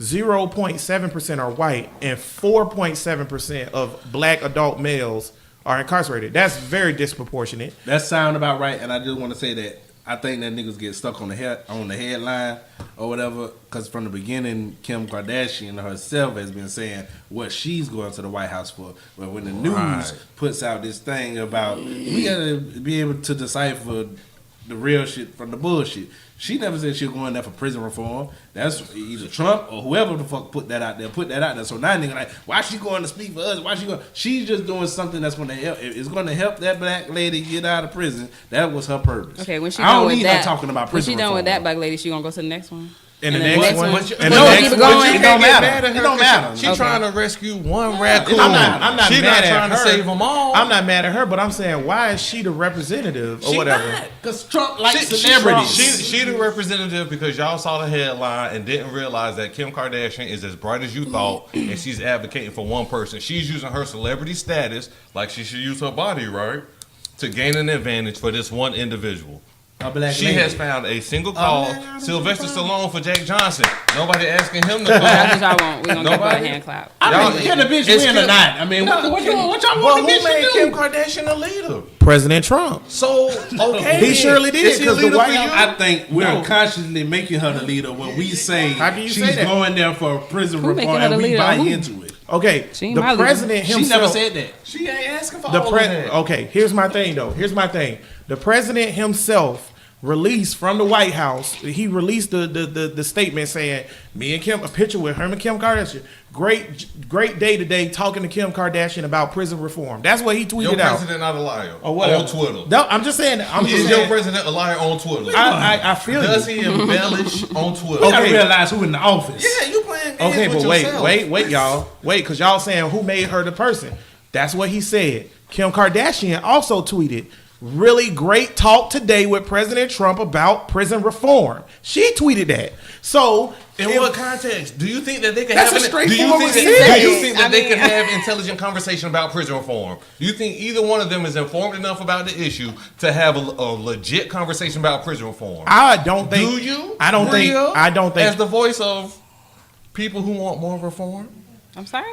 0.7% are white, and 4.7% of black adult males are incarcerated. That's very disproportionate. That sound about right, and I just want to say that I think that niggas get stuck on the headline or whatever, because from the beginning, Kim Kardashian herself has been saying what she's going to the White House for. But when the news Right. puts out this thing about we gotta be able to decipher the real shit from the bullshit. She never said she was going there for prison reform. That's either Trump or whoever the fuck put that out there. So now nigga like, why she going to speak for us? Why she going? She's just doing something that's going to help. If it's going to help that black lady get out of prison, that was her purpose. Okay, when she I done don't with need that, her talking about when prison she done reform. with that black lady, she gonna go to the next one. And the then next one, one- and the But next keep it one- going. It don't matter. It It don't matter. She's Okay. trying to rescue one raccoon. I'm not She's mad not at trying to her. save them all. I'm not mad at her, but I'm saying why is she the representative or whatever? Because Trump likes She- celebrities. She the representative because y'all saw the headline and didn't realize that Kim Kardashian is as bright as you thought, and she's advocating for one person. She's using her celebrity status like she should use her body, right, to gain an advantage for this one individual. A black She lady. has found a single call. man, Sylvester Stallone for Jack Johnson. Nobody asking him to That's what vote. y'all want. We're gonna give her a Nobody? hand clap. I mean, can the bitch It's win or Kim- not? I mean, what y'all But want the who bitch made to Kim do? Kardashian a leader? President Trump. So okay, He then. surely did, Is he a 'cause the leader White for you? House- I think we're No. consciously making her the leader when we say How can you she's say that? going there for prison Who making reform her and the we leader? buy Who? into it. Okay, She ain't the my leader. president himself. She never said that. She ain't asking for The all of that. Okay, here's my thing though. Here's my thing. The president himself released from the White House. He released the statement saying, "Me and Kim, a picture with him and Kim Kardashian. Great day today talking to Kim Kardashian about prison reform." That's what he tweeted Your out. president not a liar Or whatever. on Twitter. No, I'm just saying. I'm just Is your saying. president a liar on Twitter? I feel Does you. he embellish on Twitter? We gotta Okay. realize who in the office. Yeah, you playing games Okay, with but yourself. wait, y'all. Wait, because y'all saying who made her the person. That's what he said. Kim Kardashian also tweeted, "Really great talk today with President Trump about prison reform." She tweeted that. So, In if- what context? Do you think that they can That's have a do you straightforward think that, sentence. do you think that I they mean- can have intelligent conversation about prison reform? Do you think either one of them is informed enough about the issue to have a legit conversation about prison reform? I don't think. Do you? I don't think. Rhea, I don't think. As the voice of people who want more reform, I'm sorry.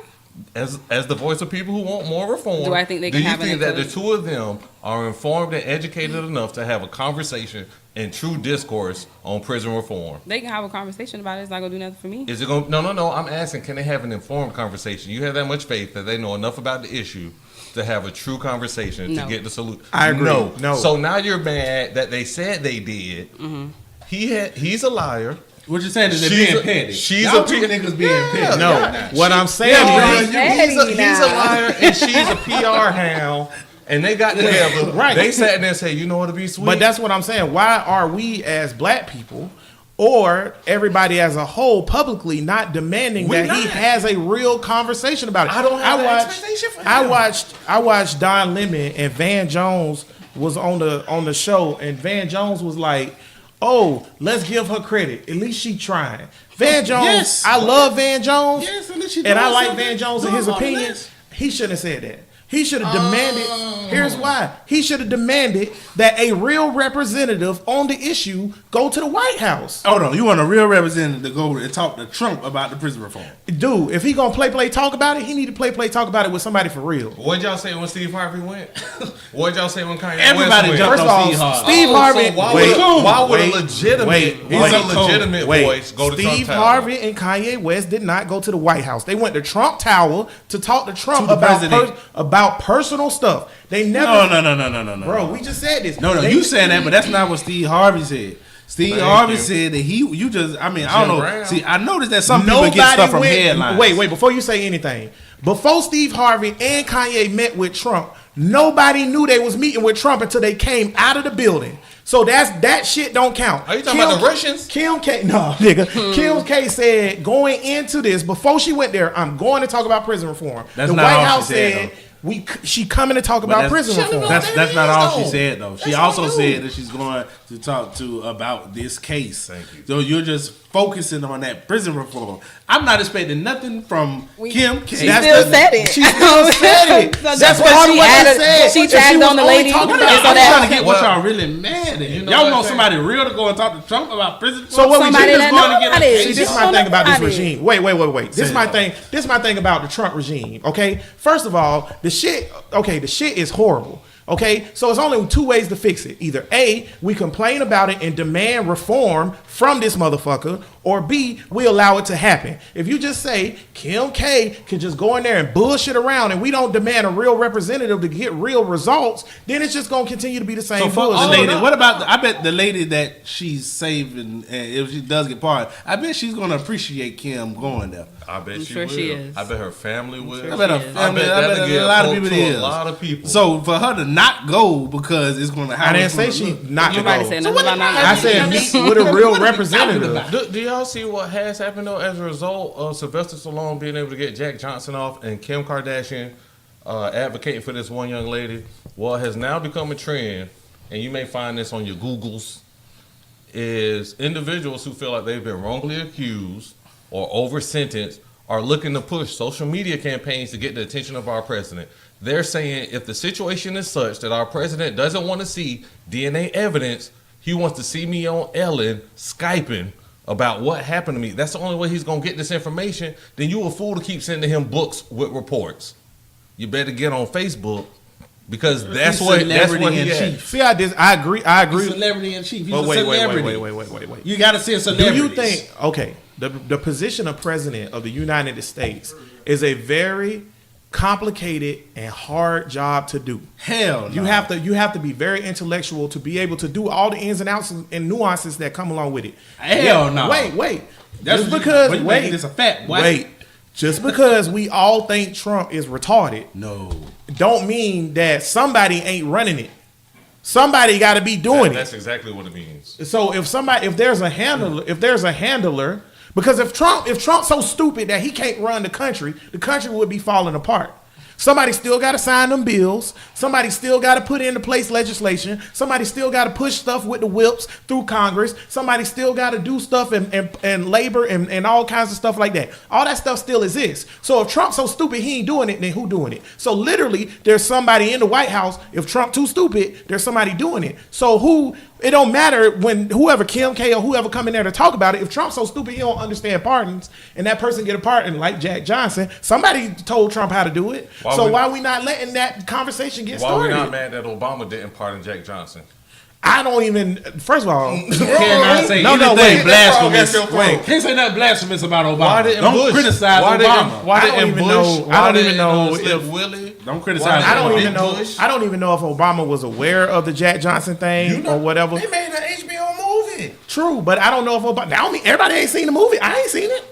as the voice of people who want more reform, Do I think they can do you have an think that the intelligent- two of them are informed and educated enough to have a conversation and true discourse on prison reform? They can have a conversation about it. It's not gonna do nothing for me. Is it going? No. I'm asking. Can they have an informed conversation? You have that much faith that they know enough about the issue to have a true conversation No. to get the solution? I agree. No. No. So now you're mad that they said they did. Mm-hmm. He's a liar. What you're saying is they're She's being a- petty. she's Y'all a two pe- niggas being Yeah, petty. No, Yeah. what I'm saying Yeah, is, bro, he's a now. liar and she's a PR hound. And they got together. Right. They sat there and said, "You know what'll be sweet." but that's what I'm saying. Why are we as black people, or everybody as a whole, publicly not demanding We're that he not. has a real conversation about it? I don't have that expectation for him. I watched Don Lemon and Van Jones was on the show, and Van Jones was like, "Oh, let's give her credit. At least she trying." Van Jones, Yes. I love Van Jones, Yes, at least she and I doing like something. Van Jones and Doing his all opinion. this. He shouldn't have said that. He should have demanded. Here's why. He should have demanded that a real representative on the issue go to the White House. Hold on, you want a real representative to go and talk to Trump about the prison reform? Dude, if he gonna play talk about it, he need to play talk about it with somebody for real. What'd y'all say when Steve Harvey went? What'd y'all say when Kanye Everybody West went? jumped First of on all, Steve Harvey. Steve Harvey. So why wait, would wait, a legitimate, wait, why would wait, a legitimate voice go to Steve Trump Tower? Harvey and Kanye West did not go to the White House. They went to Trump Tower to talk to Trump To the about president. about personal stuff. They never. No. Bro, we just said this. No, They- you saying that, but that's not what Steve Harvey said. Steve Thank Harvey you. said that you just, I mean, I don't Jim know. Brown. See, I noticed that some people Nobody get stuff from went, headlines. Wait, before you say anything. Before Steve Harvey and Kanye met with Trump, nobody knew they was meeting with Trump until they came out of the building. So that shit don't count. Are you talking about the Russians? Kim K, no, nigga. Kim K said going into this, before she went there, I'm going to talk about prison reform. That's the not White all she House said, said she coming to talk But about that's- prison reform. That's not all she said though. She That's also all said that she's going to talk to about this case. Thank you. So you're just focusing on that prison reform. I'm not expecting nothing from Kim K. She That's still the- said it. She still said it. So That's that's part what of she what added. they said. She And tagged was on the only lady. talking I'm about- so I'm that- trying to get what Well, y'all really mad at. you know Y'all what want I'm somebody real to go and talk to Trump about prison reform? So what we Somebody just that going know to about get? it. See, this is Just my don't thing know about this about it. regime. Wait. This is Say my it. thing. This is my thing about the Trump regime. Okay, first of all, the shit is horrible. Okay, so it's only two ways to fix it. Either A, we complain about it and demand reform from this motherfucker, or B, we allow it to happen. If you just say Kim K can just go in there and bullshit around and we don't demand a real representative to get real results, then it's just gonna continue to be the same So fuck bullshit. the lady. no. What about? I bet the lady that she's saving, if she does get pardoned, I bet she's gonna appreciate Kim going there. I bet I'm she sure will. she is. I bet her family will. sure I bet, she a is. family, I bet that'll give a lot of hope people to is. a lot of people. So for her to not go because it's gonna happen. I didn't say she not to Nobody go. said nothing about not. I said meet with a real representative. Do y'all see what has happened though as a result of Sylvester Stallone being able to get Jack Johnson off and Kim Kardashian advocating for this one young lady? What has now become a trend, and you may find this on your Googles, is individuals who feel like they've been wrongly accused or over sentenced are looking to push social media campaigns to get the attention of our president. They're saying if the situation is such that our president doesn't want to see DNA evidence, He wants to see me on Ellen Skyping about what happened to me. That's the only way he's gonna get this information. Then you a fool to keep sending him books with reports. You better get on Facebook because that's He's what celebrity in he at. chief. See, I agree. He's celebrity in chief. He's But a wait. celebrity. Wait. You got to see a Do celebrity. you think? Okay, the position of president of the United States is a very complicated and hard job to do. Hell no. You have to be very intellectual to be able to do all the ins and outs and nuances that come along with it. Hell no. Wait. That's Just what you- because what you wait, making this a fact, boy? wait. Just because we all think Trump is retarded, No. don't mean that somebody ain't running it. Somebody got to be doing it. That's exactly what it means. So if there's a handler, because if Trump's so stupid that he can't run the country would be falling apart. Somebody still got to sign them bills. Somebody still got to put into place legislation. Somebody still got to push stuff with the whips through Congress. Somebody still got to do stuff and labor and all kinds of stuff like that. All that stuff still exists. So if Trump's so stupid he ain't doing it, then who doing it? So literally, there's somebody in the White House. If Trump too stupid, there's somebody doing it. So who? It don't matter when whoever Kim K or whoever come in there to talk about it. If Trump's so stupid he don't understand pardons, and that person get a pardon like Jack Johnson, somebody told Trump how to do it. Why are we not letting that conversation get Why started? we not mad that Obama didn't pardon Jack Johnson? I don't even. First of all, You cannot say No, anything wait. blasphemous. Wait. Can't say nothing blasphemous about Obama. Why didn't Don't Bush criticize why Obama. Why I don't didn't even Bush? know- Why I don't didn't even know Slip if- Willie? Don't criticize I don't Obama. even know. Bush? I don't even know if Obama was aware of the Jack Johnson thing or whatever. They made an HBO movie. True, but I don't know if Obama. I don't mean everybody ain't seen the movie. I ain't seen it.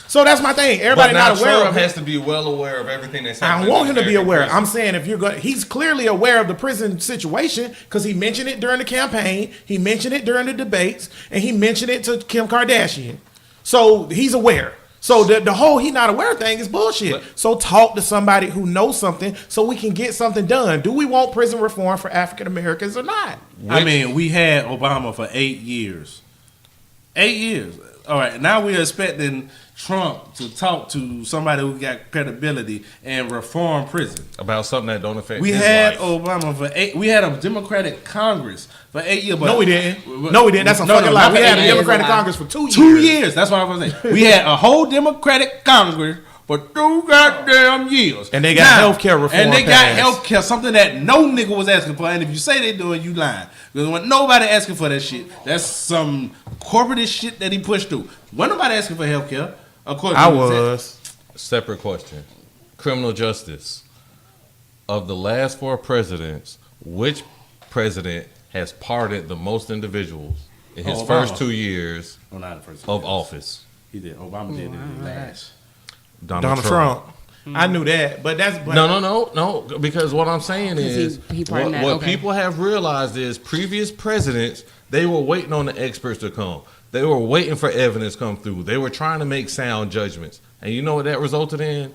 So that's my thing. But Everybody now not aware Trump of it. has to be well aware of everything that's I happening. want him to be in aware. prison. I'm saying if you're going, he's clearly aware of the prison situation because he mentioned it during the campaign, he mentioned it during the debates, and he mentioned it to Kim Kardashian. So he's aware. So the whole he not aware thing is bullshit. So talk to somebody who knows something so we can get something done. Do we want prison reform for African Americans or not? I mean, we had Obama for 8 years. 8 years. All right, now we're expecting Trump to talk to somebody who got credibility and reform prison. About something that don't affect We his had life. Obama for 8. We had a Democratic Congress for 8 years. But No, we didn't. No, we didn't. That's a fucking lie. not We for had a 8 years. Democratic Congress for 2 years. 2 years. That's what I was saying. We had a whole Democratic Congress for 2 goddamn years. And they got healthcare reform And they got passed. healthcare, something that no nigga was asking for. And if you say they doing, you lying. Because when nobody asking for that shit, that's some corporate shit that he pushed through. When nobody asking for healthcare, of course. I was. Separate question. Criminal justice. Of the last 4 presidents, which president has pardoned the most individuals in his Obama. first 2 years Well, not the first of years. office? He did. Obama did it last. Donald Trump. I knew that, but that's No. Because what I'm saying is, he pardoned that, what okay. people have realized is previous presidents, they were waiting on the experts to come. They were waiting for evidence to come through. They were trying to make sound judgments. And you know what that resulted in?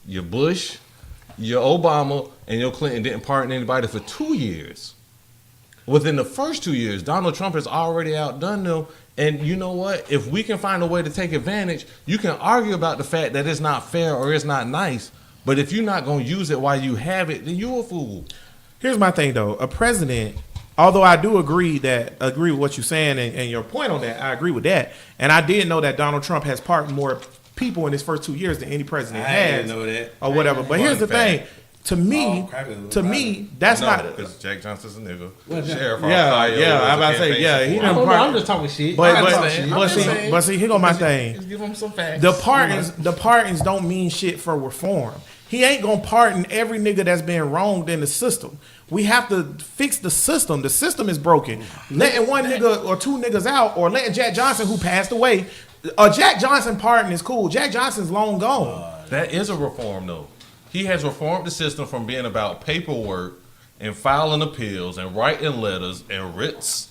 Your Bush, your Obama, and your Clinton didn't pardon anybody for 2 years. Within the first 2 years, Donald Trump has already outdone them. And you know what? If we can find a way to take advantage, you can argue about the fact that it's not fair or it's not nice. But if you're not going to use it while you have it, then you're a fool. Here's my thing though. A president, although I do agree with what you're saying and your point on that, I agree with that. And I did know that Donald Trump has pardoned more people in his first 2 years than any president I has. didn't know that. Or whatever. But here's the thing. To me, that's no, not. because Jack Johnson's a nigga. What? Sheriff Yeah, Ohio yeah, was I'm a about to say, campaign yeah, he support. done I'm just talking shit. But see, here go my thing. Just give him some facts. The pardons don't mean shit for reform. He ain't gonna pardon every nigga that's been wronged in the system. We have to fix the system. The system is broken. Letting one nigga or 2 niggas out, or letting Jack Johnson, who passed away, a Jack Johnson pardon is cool. Jack Johnson's long gone. That is a reform, though. He has reformed the system from being about paperwork and filing appeals and writing letters and writs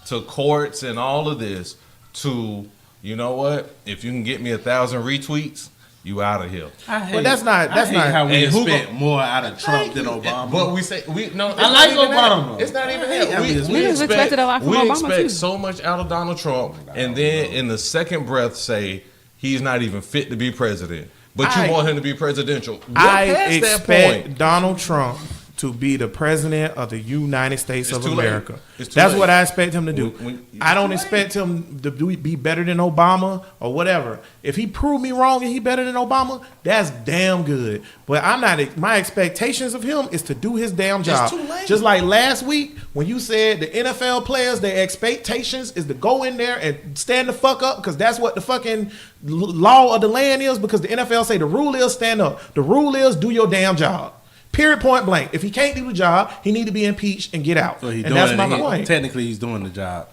to courts and all of this to, you know what? If you can get me 1,000 retweets, you out of here. But that's not how we And who expect more out of Trump than Obama. But we say it's I like not even Obama. that. It's not even I hate that. how We we expected a lot from we Obama, expect too. so much out of Donald Trump, and then in the second breath say he's not even fit to be president. But you want him to be presidential. We're I past that expect point. Donald Trump to be the president of the United States It's of too late. America. It's too That's late. what I expect him to do. It's I don't too late. expect him to be better than Obama or whatever. If he proved me wrong and he better than Obama, that's damn good. But I'm not. My expectations of him is to do his damn job. too late. Just like last week when you said the NFL players, their expectations is to go in there and stand the fuck up because that's what the fucking law of the land is. Because the NFL say the rule is stand up. The rule is do your damn job. Period, point blank. If he can't do the job, he need to be impeached and get out. So he's and doing that's my it. point. Technically, he's doing the job.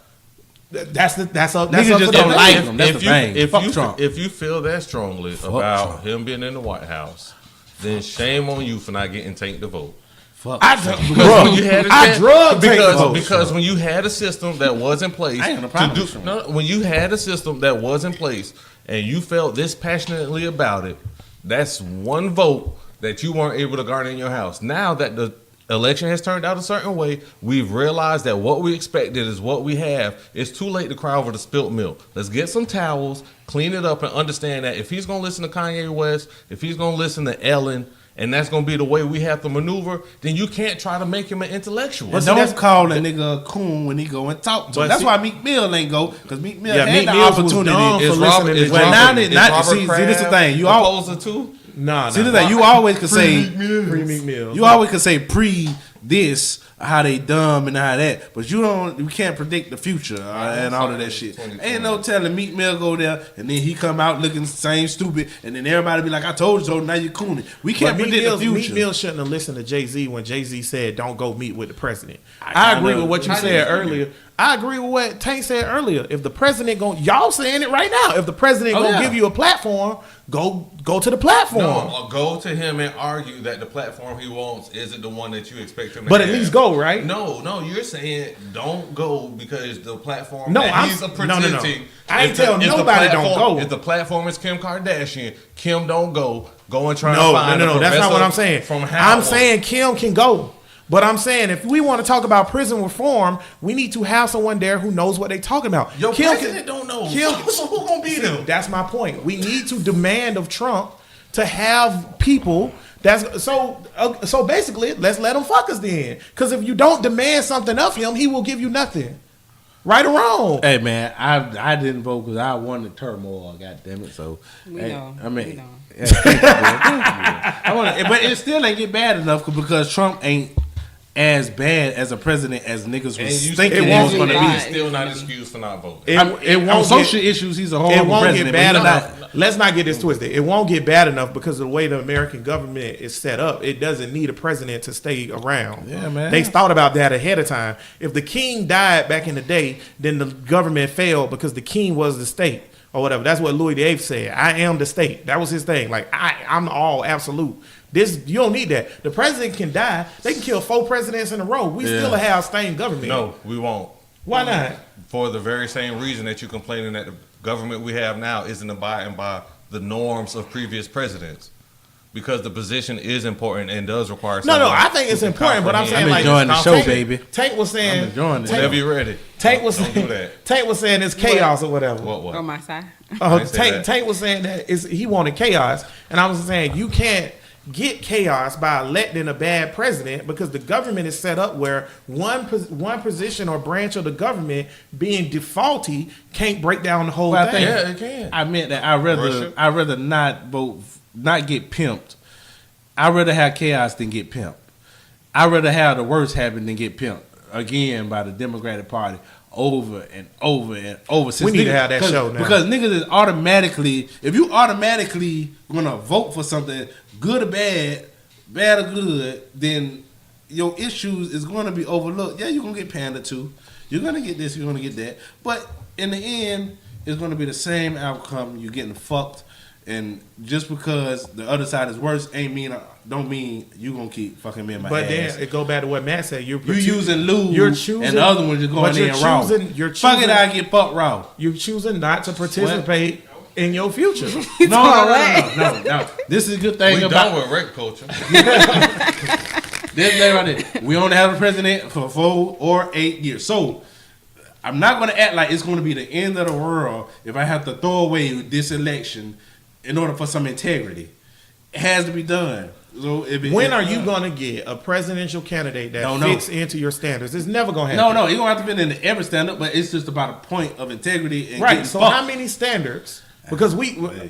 That's up Niggas for just the don't debate. like him. That's the thing. If Fuck you Trump. if you feel that strongly about Trump. him being in the White House, then shame on you for not getting Tank to vote. Fuck. When you had a I chance- drug Tank to vote. because when you had a system that was in place I ain't got no problem with Trump. when you had a system that was in place and you felt this passionately about it, that's one vote that you weren't able to garner in your house. Now that the election has turned out a certain way, we've realized that what we expected is what we have. It's too late to cry over the spilt milk. Let's get some towels, clean it up, and understand that if he's going to listen to Kanye West, if he's going to listen to Ellen, and that's going to be the way we have to maneuver, then you can't try to make him an intellectual. But don't call a nigga a coon when he go and talk to But him. That's see- why Meek Mill ain't go, because Meek Mill Yeah, had Meek the Mills was opportunity. dumb for Is listening Robert, to is Well, Robert, now they- is not- Robert see, this the Kraft thing, you all- opposed to Nah, See, that you always could say, Pre-Meek Mill. you always could say pre this, how they dumb and how that, but you can't predict the future and all of that shit. 2020. Ain't no telling Meek Mill go there and then he come out looking the same stupid, and then everybody be like, "I told you so." Now you cooning. We can't But Meek predict the Mill future. shouldn't have listened to Jay-Z when Jay-Z said, "Don't go meet with the president." I agree with what you How do said you- earlier. I agree with what Tank said earlier. If the president y'all saying it right now. If the president gonna yeah. give you a platform, go to the platform. No, go to him and argue that the platform he wants isn't the one that you expect him to But at have. least go, right? No, you're saying don't go because the platform No, that I'm- he's no. presenting. I ain't if the- telling if the nobody don't platform- go. If the platform is Kim Kardashian, Kim don't go. Go and try to No, find no. a That's not what I'm professor saying. From I'm Howard. saying Kim can go. But I'm saying if we want to talk about prison reform, we need to have someone there who knows what they're talking about. Your Kim president don't know. Kim, So who gonna be them? That's my point. We need to demand of Trump to have people. That's so. So basically, let's let him fuck us then. Because if you don't demand something of him, he will give you nothing. Right or wrong? Hey man, I didn't vote because I wanted turmoil. God damn it! So We hey, know. I mean, We know. yeah, thank you, man. Thank you. I want, but it still ain't get bad enough because Trump ain't as bad as a president as niggas And was you thinking it he won't was going to get be. bad. He's still not excused for not voting. It, it On won't social get, issues, he's a it horrible won't president. get but bad he's enough. not- Let's not get this twisted. It won't get bad enough because of the way the American government is set up. It doesn't need a president to stay around. Yeah, man. They thought about that ahead of time. If the king died back in the day, then the government failed because the king was the state or whatever. That's what Louis VIII said. I am the state. That was his thing. Like I'm all absolute. This you don't need that. The president can die. They can kill 4 presidents in a row. We Yeah. still have staying government. No, we won't. Why not? For the very same reason that you're complaining that the government we have now isn't abiding by the norms of previous presidents. Because the position is important and does require No, someone I think it's who can important, but I'm saying comprehend. I'm like enjoying the show, Tank- baby. Tank was saying. I'm enjoying it. Whenever you're ready. Tank was Don't saying, do that. Tank was saying it's chaos or whatever. What? On my side. I didn't say Tank, that. Tank was saying that he wanted chaos, and I was saying you can't get chaos by electing a bad president because the government is set up where one position or branch of the government being defaulty can't break down the whole Well, I thing. think- Yeah, it can. I meant that Russia? I'd rather not vote, not get pimped. I'd rather have chaos than get pimped. I'd rather have the worst happen than get pimped again by the Democratic Party over and over and over. Since We need to niggas- have that show now. because niggas is automatically, if you automatically gonna vote for something good or bad, bad or good, then your issues is gonna be overlooked. Yeah, you're gonna get pandered to. You're gonna get this. You're gonna get that. But in the end, it's gonna be the same outcome. You're getting fucked. And just because the other side is worse don't mean you gonna keep fucking me in my But ass. then it go back to what Matt said. You using lose, You're choosing, and the other one just but going you're in raw. You're Fuck choosing. it, I get fucked raw. You're choosing not to participate in your future. No. This is a good thing We about done with rape culture. this thing right there. We only have a president for 4 or 8 years. So I'm not gonna act like it's gonna be the end of the world if I have to throw away this election in order for some integrity. It has to be done. So When are you gonna get a presidential candidate that Don't know. fits into your standards? It's never gonna happen. No, you don't have to fit into every standard, but it's just about a point of integrity and Right. getting So fucked. how many standards? Because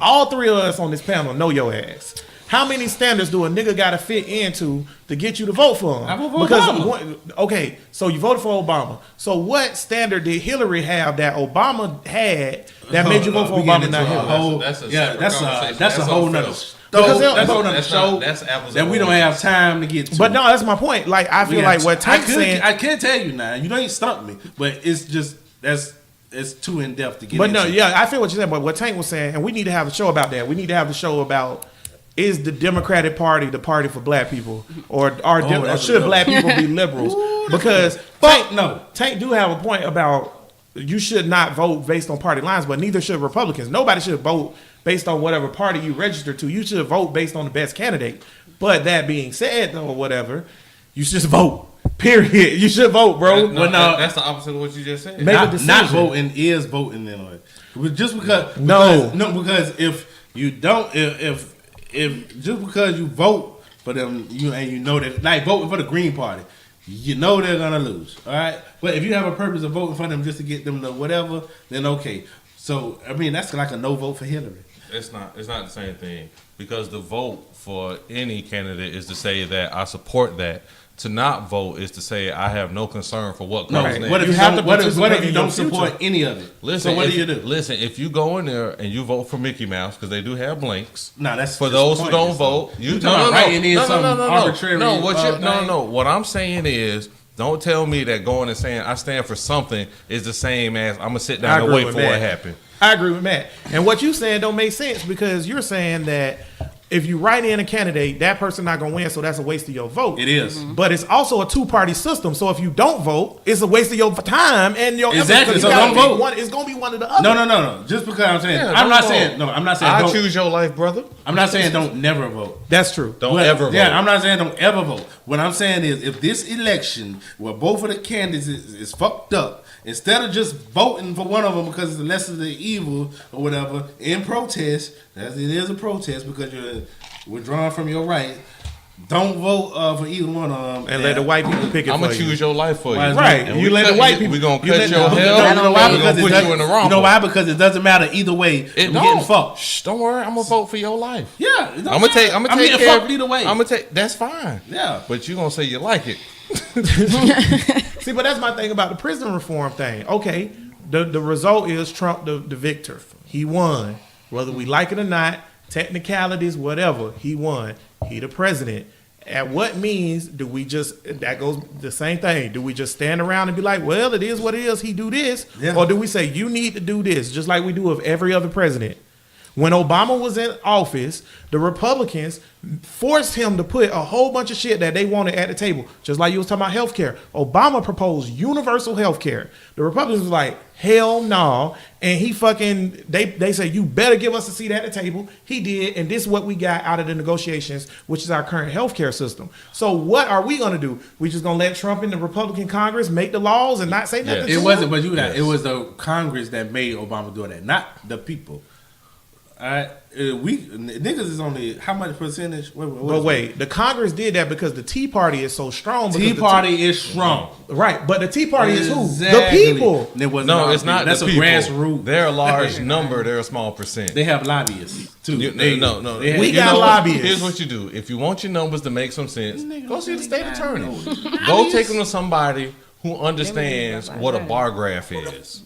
all three of us on this panel know your ass. How many standards do a nigga gotta fit into to get you to vote for him? I vote for because Obama. okay, so you voted for Obama. So what standard did Hillary have that Obama had that made you vote for We Obama, getting not into a Hillary? whole, That's a yeah, separate that's conversation. a That's whole on nother. film. Because That's a that's whole nother That's show not- that's apples that and we don't oranges. have time to get to. But no, that's my point. Like I feel like what Tank's saying. I can't tell you now. You don't stump me, but it's just it's too in depth to get. But into. no, yeah, I feel what you're saying. But what Tank was saying, and we need to have a show about that. We need to have a show about is the Democratic Party the party for black people, or that's should a black people be liberals? Because Fuck no. Tank do have a point about you should not vote based on party lines, but neither should Republicans. Nobody should vote based on whatever party you register to. You should vote based on the best candidate. But that being said, though, or whatever, you should just vote. Period. You should vote, bro. No, Well, no. that's the opposite of what you just said. Make a not decision. voting is voting in a way. Just because No. because if you don't if just because you vote for them you know that like voting for the Green Party, you know they're gonna lose. All right, but if you have a purpose of voting for them just to get them to whatever, then okay. So I mean that's like a no vote for Hillary. It's not the same thing because the vote for any candidate is to say that I support that. To not vote is to say I have no concern for what No, comes next. what if You you, have don't, to what if participate you in don't your support future. any of it? Listen, So what if, do you do? Listen, if you go in there and you vote for Mickey Mouse because they do have blinks. No, that's For just those who pointless, don't though. vote. You talking about writing in some arbitrary No, what you, thing? no. What I'm saying is, don't tell me that going and saying I stand for something is the same as I'm gonna sit I down and agree wait with for what Matt. happened. I agree with Matt. And what you saying don't make sense because you're saying that if you write in a candidate, that person not gonna win, so that's a waste of your vote. It is. But it's also a two-party system. So if you don't vote, it's a waste of your time and your Exactly, effort, 'cause so you gotta don't pick vote. one. It's gonna be one of the other. No. Just because I'm saying, Yeah, I'm don't not vote. saying, no, I'm not saying, I don't, choose your life, brother. I'm not saying don't never vote. That's true. Don't But- ever vote. Yeah, I'm not saying don't ever vote. What I'm saying is, if this election where both of the candidates is fucked up, instead of just voting for one of them because it's the lesser of the evil or whatever, in protest, as it is a protest because you're withdrawing from your right, don't vote for either one of them. And let the white people pick it I'm for gonna you. choose your life for you. Why is Right. And You we let the cut- white people. We gonna you cut let your the- hair. You know why? We Because gonna it put doesn't- you in the You rumble. know why? Because it doesn't matter either way. It I'm don't. getting fucked. Shh, don't worry. I'm gonna vote for your life. Yeah, it don't I'm gonna take. matter. I'm gonna I'm take getting care. fucked either way. I'm gonna take. That's fine. Yeah. But you gonna say you like it. See, but that's my thing about the prison reform thing. Okay, the result is Trump the victor. He won. Whether we like it or not, technicalities, whatever, he won. He the president. At what means do we just, that goes the same thing. Do we just stand around and be like, well, it is what it is, he do this? Yeah. Or do we say, you need to do this, just like we do of every other president? When Obama was in office, the Republicans forced him to put a whole bunch of shit that they wanted at the table. Just like you was talking about healthcare. Obama proposed universal healthcare. The Republicans was like, hell no. And he fucking, they say, you better give us a seat at the table. He did. And this is what we got out of the negotiations, which is our current healthcare system. So what are we going to do? We just going to let Trump and the Republican Congress make the laws and not say nothing to It them? wasn't, but you Yes. it was the Congress that made Obama do that, not the people. All right, we niggas is only how much percentage? What But is wait, the Congress did that because the Tea Party is so strong. it? because Tea the Party is strong. Right, but the Tea Party is who? The Exactly. people. It wasn't No, all it's not. That's the a people. grassroots. They're a large number. They're a small percent. They have lobbyists too. You- They- no. they have- We You got know what? lobbyists. Here's what you do. If you want your numbers to make some sense, go see the state attorney. Go take them to somebody who understands what a bar graph is.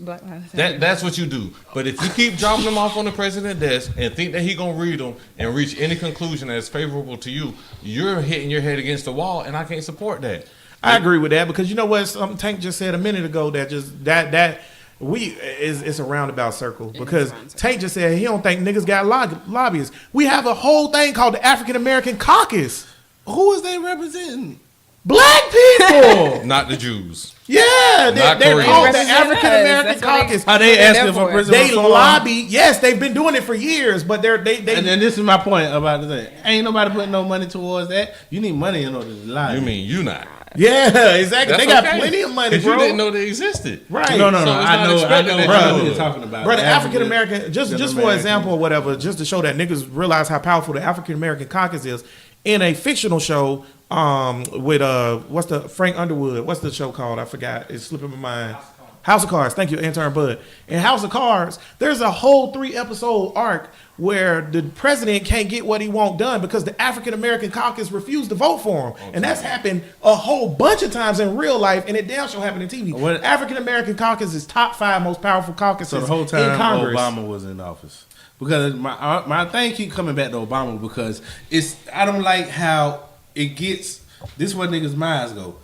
That's what you do. But if you keep dropping them off on the president's desk and think that he gonna read them and reach any conclusion that's favorable to you, you're hitting your head against the wall, and I can't support that. I agree with that because you know what something Tank just said a minute ago that just that we it's a roundabout circle because Tank just said he don't think niggas got lobbyists. We have a whole thing called the African American Caucus. Who is they representing? Black people. Not the Jews. Yeah, Not they're Koreans. called the Represent us. African American That's what they- Caucus. Are they They're asking there for for it. prison They reform? lobby. Yes, they've been doing it for years, but they And then this is my point about the thing. Ain't nobody putting no money towards that. You need money in order to lie. You mean you not? yeah, exactly. That's They got okay. plenty of money, 'Cause bro. you didn't know they existed. Right? No. So it's I not know expected that what you you're would. talking about. Bro, the African American, just for American. example or whatever, just to show that niggas realize how powerful the African American caucus is. in a fictional show with what's the Frank Underwood? What's the show called? I forgot. It's slipping my mind. House of Cards. Thank you, intern Bud. In House of Cards, there's a whole 3-episode arc where the president can't get what he want done because the African American caucus refused to vote for him, and that's happened a whole bunch of times in real life, and it damn sure happened in TV. What- African American caucus is top 5 most powerful caucuses So the whole in time Congress. Obama was in office, because my thing keep coming back to Obama because I don't like how it gets. This is where niggas' minds go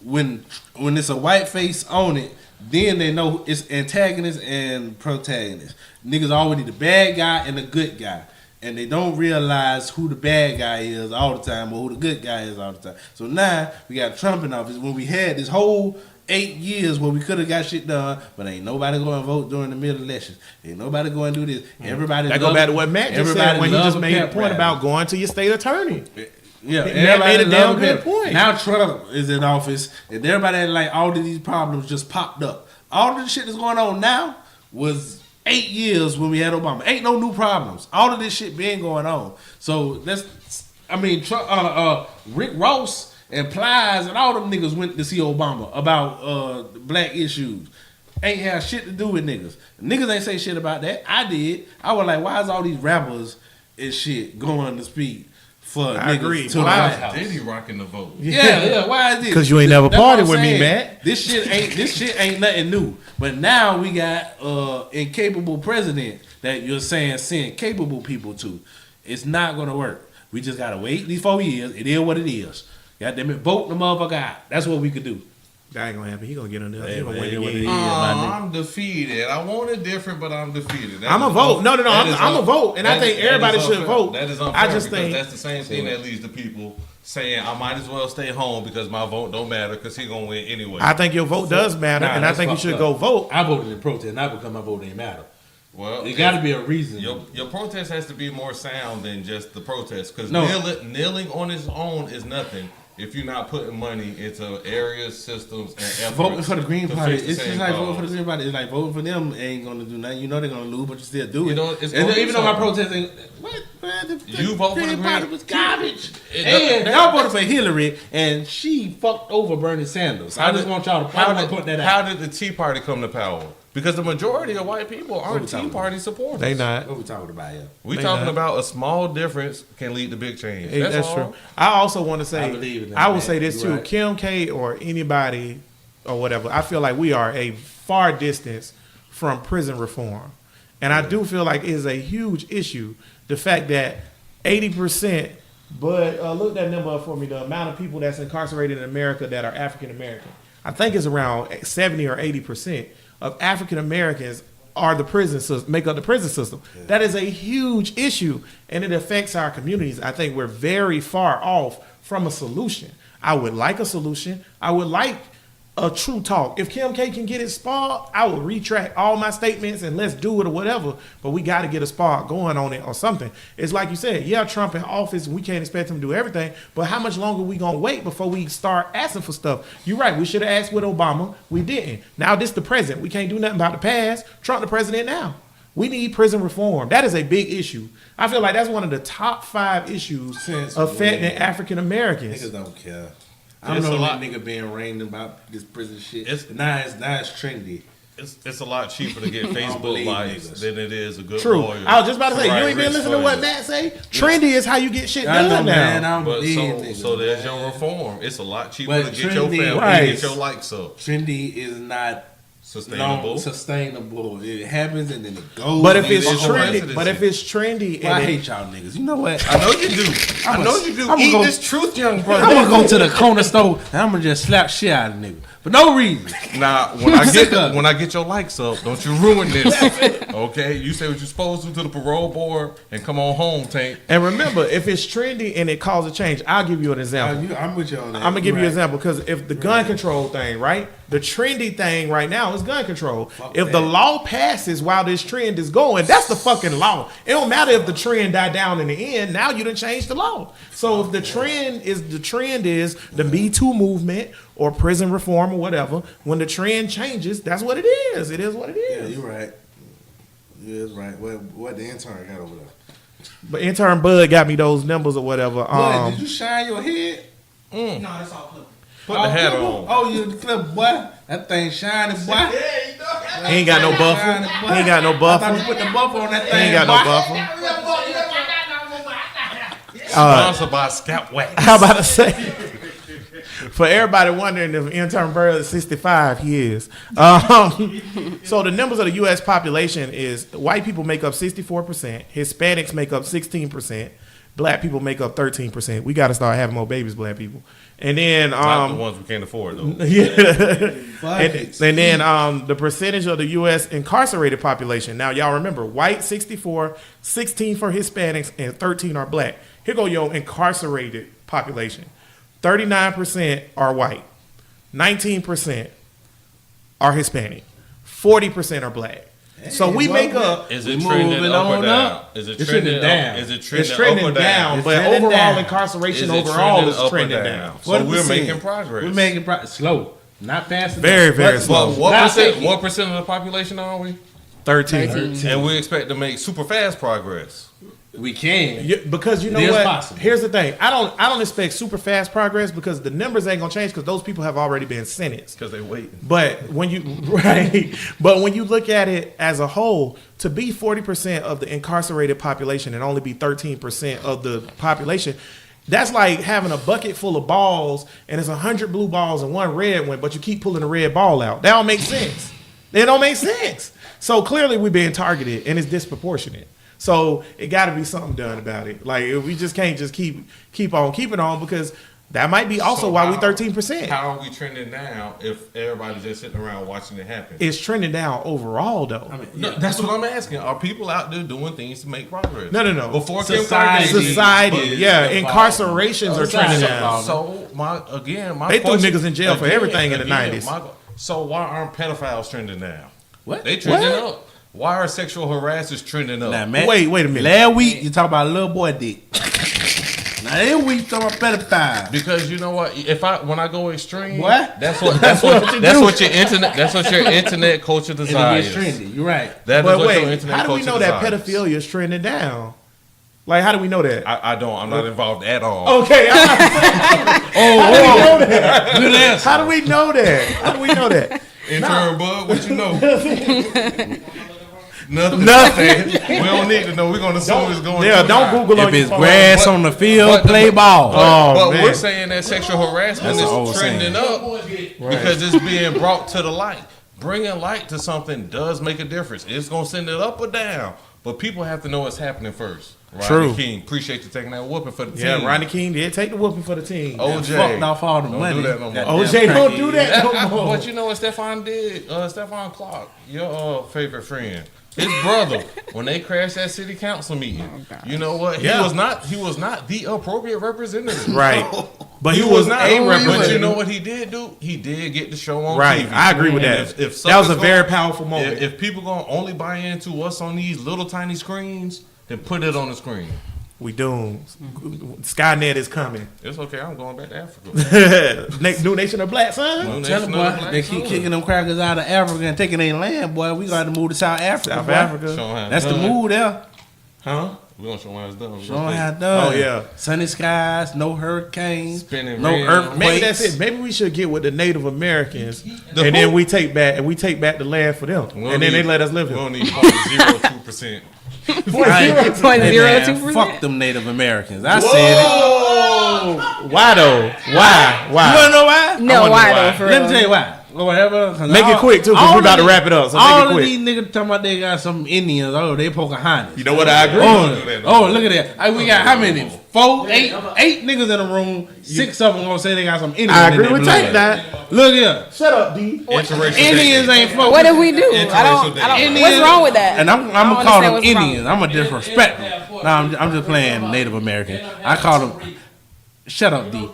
when it's a white face on it. Then they know it's antagonist and protagonist. Niggas always need the bad guy and the good guy. And they don't realize who the bad guy is all the time or who the good guy is all the time. So now we got Trump in office when we had this whole 8 years where we could have got shit done, but ain't nobody going to vote during the middle elections. Ain't nobody going to do this. Everybody That go love- back to what Matt just said everybody when he love just a made a pep point rally. about going to your state attorney. Yeah, Matt everybody made a damn love good him. point. Now Trump is in office, and everybody like all of these problems just popped up. All of the shit that's going on now was 8 years when we had Obama. Ain't no new problems. All of this shit been going on. So Trump, Rick Ross and Plies and all them niggas went to see Obama about black issues. Ain't have shit to do with niggas. Niggas ain't say shit about that. I did. I was like, why is all these rappers and shit going to speak for I niggas agree. to the Why? White House? Diddy rocking the vote. Yeah. Why is this? 'Cause you ain't never That's what partied I'm with me, saying. Matt. This shit ain't nothing new. But now we got incapable president that you're saying send capable people to. It's not gonna work. We just gotta wait these 4 years. It is what it is. Goddamn it, vote the motherfucker out. That's what we could do. That ain't gonna happen. He gonna get in there. He Hey, gonna man, win the what game. it is, my nigga. I'm defeated. I want it different, but I'm defeated. That I'm a is vote. un- No. that is I'm a un- vote, and I that think is- that everybody is should unfair. vote. That is unfair I just because think that's the same thing that leads to people saying I might as well stay home because my vote don't matter because he gonna win anyway. I think your vote does matter, Nah, and I that's think you fucked should up. go vote. I voted in protest, not because my vote ain't matter. well, It got to be a reason. Your protest has to be more sound than just the protest because No. kneeling on its own is nothing if you're not putting money into areas, systems, and efforts. Voting for the Green to Party, fix the it's just same like voting for the cause. Green Party. It's like voting for them ain't gonna do nothing. You know they're gonna lose, but you still do it. You know, it's and gonna even do though my something. protest ain't, what man, You vote for the Green Party Green- was garbage. It And does- y'all voted for Hillary, and she fucked over Bernie Sanders. I just want y'all to put that How out. did the Tea Party come to power? Because the majority of white people aren't we Tea talking Party supporters. They not. What we talking about here? We They talking not. about a small difference can lead to big change. Hey, that's all. true. I also want to say, I believe in that, I will man. say this You too: right. Kim K or anybody or whatever. I feel like we are a far distance from prison reform, and I do feel like it is a huge issue. The fact that 80%, but look that number up for me. The amount of people that's incarcerated in America that are African American, I think it's around 70 or 80% of African Americans are the prison system, make up the prison system. That is a huge issue, and it affects our communities. I think we're very far off from a solution. I would like a solution. I would like a true talk. If Kim K can get it sparked, I will retract all my statements and let's do it or whatever. But we got to get a spark going on it or something. It's like you said, yeah, Trump in office, we can't expect him to do everything. But how much longer we gonna wait before we start asking for stuff? You're right. We should have asked with Obama. We didn't. Now this the president. We can't do nothing about the past. Trump the president now. We need prison reform. That is a big issue. I feel like that's one of the top 5 issues Since affecting when? African Americans. Niggas don't care. I It's don't a know lot. that nigga being rained about this prison shit. It's- now it's trendy. It's a lot cheaper to get Facebook believe likes niggas. than it is a good True. lawyer. I was just about to say, you write ain't been risks listening to for what you. Matt say? Trendy is how you get shit I know, done man. now. I don't But believe so niggas, there's man. your reform. It's a lot cheaper But to get your trendy- family Right. and get your likes up. Trendy is not Sustainable. sustainable. It happens and then it goes. But if and it's it's trendy, over. but if it's trendy, Well, I and hate y'all niggas. You know what? I know you do. I know you do. I'ma Eat go- this truth, young brother. I'm gonna go to the corner store and I'm gonna just slap shit out of nigga for no reason. Now, when I Sick of it. get your likes up, don't you ruin this. Okay? You say what you're supposed to the parole board and come on home, Tank. and remember, if it's trendy and it causes change, I'll give you an example. I'm with you on that. I'm gonna give you Right. an example because if the gun control thing, right? The trendy thing right now is gun control. If the that. law passes while this trend is going, that's the fucking law. It don't matter if the trend died down in the end. Now you done changed the law. So if the trend is the Me Too movement or prison reform or whatever, when the trend changes, that's what it is. It is what it Yeah, is. you're right. Yeah, that's right. What the intern got over there? But intern Bud got me those numbers or whatever. Boy, did you shine your head? No, that's all clip. Put the hat clipper? on. Oh, you the clip, boy. That thing shining, boy. he ain't got no buffer. Shining, boy. He ain't got no I thought buffer. you put the buffer on that He thing. ain't got no boy. buffer. Sponsored by Scalp Wax. How about to say? For everybody wondering if intern Bird is 65, he is. So the numbers of the U.S. population is white people make up 64%, Hispanics make up 16%, black people make up 13%. We got to start having more babies, black people. And then Not the ones we can't afford though. and then the percentage of the U.S. incarcerated population. Now, y'all remember, white 64, 16 for Hispanics, and 13 are black. Here go your incarcerated population. 39% are white, 19% are Hispanic, 40% are black. So we make up. Is it We trending moving up or on down? up. Is it It's trending trending down. up? Is it It's trending, trending up or down? down, but trending overall down. incarceration Is it overall trending is up or trending down? down. So we're 40%. making progress. We're making progress. Slow. Not fast enough. Very, very But- slow. But what Now percent? take it. What percent of the population are we? 13. And we expect to make super fast progress. We can. Because you know It is what? possible. Here's the thing. I don't expect super fast progress because the numbers ain't gonna change because those people have already been sentenced. Because they waiting. But when you but when you look at it as a whole, to be 40% of the incarcerated population and only be 13% of the population, that's like having a bucket full of balls and it's 100 blue balls and one red one, but you keep pulling the red ball out. That don't make sense. It don't make sense. So clearly we're being targeted and it's disproportionate. So it got to be something done about it. Like we just can't just keep on keeping on because that might be also So why we how- 13%. How are we trending now if everybody's just sitting around watching it happen? It's trending down overall though. No, that's what I'm asking. Are people out there doing things to make progress? No. Before Society. Kim Kardashian, Society, but- yeah, incarcerations are trending down. So my They threw question- niggas in jail for everything in the 90s. So why aren't pedophiles trending now? What? They trending What? up. Why are sexual harassers trending up? Now, man, Wait a minute. Last week you talk about a little boy dick. Now this week you talking about pedophile. Because you know what? When I go extreme, What? That's what your internet culture And it desires. gets trendy. You're right. That is But what your wait, internet how do we culture know that desires. pedophilia is trending down? Like, how do we know that? I don't. I'm not involved at all. Okay. Good answer. How do we know that? How do we know that? Intern Bud, what you know? Nothing. Nothing. We don't need to know. We're gonna assume it's going. Yeah, too don't high. Google on If your it's phone. grass But- on the field, but- play ball. Oh, But man. we're saying that sexual harassment That's an old is trending up because it's being brought to the light. Bringing light to something does make a difference. It's gonna send it up or down, but people have to know it's happening first. Rodney True. King, appreciate you taking that whooping for the team. Yeah, Rodney King did take the whooping for the team. OJ, Fucked off all the don't money. do that no more. Goddamn OJ don't cracky. do that no more. But you know what Stephon did? Stephon Clark, your favorite friend, his brother, when they crashed that city council meeting, you know what? Yeah. He was not the appropriate representative. Right. But He was not. a But representative. you know what he did do? He did get the show on Right. TV. I agree with And that. if That was a something's very gonna- powerful moment. If people gonna only buy into what's on these little tiny screens, then put it on the screen. We doomed. Skynet is coming. It's okay. I'm going back to Africa. New Nation of Black, son. New Tell Nation them, of the boy, Black they keep Sun. kicking them crackers out of Africa and taking their land, boy. We got to move to South Africa. South boy. Africa. Show 'em how it's That's the done. move there. Huh? We gonna show 'em how it's done. Show 'em how it done. Oh, yeah. Sunny skies, no hurricanes, Spinning no rims. earthquakes. Maybe that's it. Maybe we should get with the Native Americans, The and who? then we take back the land for them, We don't and then they need- let us live We here. don't need 0.02%. Right. Hey, man, 0.02%? fuck them Native Americans. I said it. Oh, why though? Why? You wanna know why? No, wonder why why. though? For Let me real? tell you why. Or whatever. 'Cause Make it quick, too, 'cause all we about of to wrap it up, so all make it of quick. these niggas talking about they got some Indians. Oh, they Pocahontas. You know what? I agree. Oh, look at that. Hey, we got how many? Eight niggas in the room. 6 of them gonna say they got some Indians. I in agree their with blood. Tank that. Look here. Shut up, D. Interracial Indians dating. ain't fuck. What did we do? I Interracial don't. Indians- What's wrong with that? And I'm I gonna don't call them understand what's wrong. Indians. I'm gonna disrespect them. No, I'm just playing Native American. I call them. Shut up, D.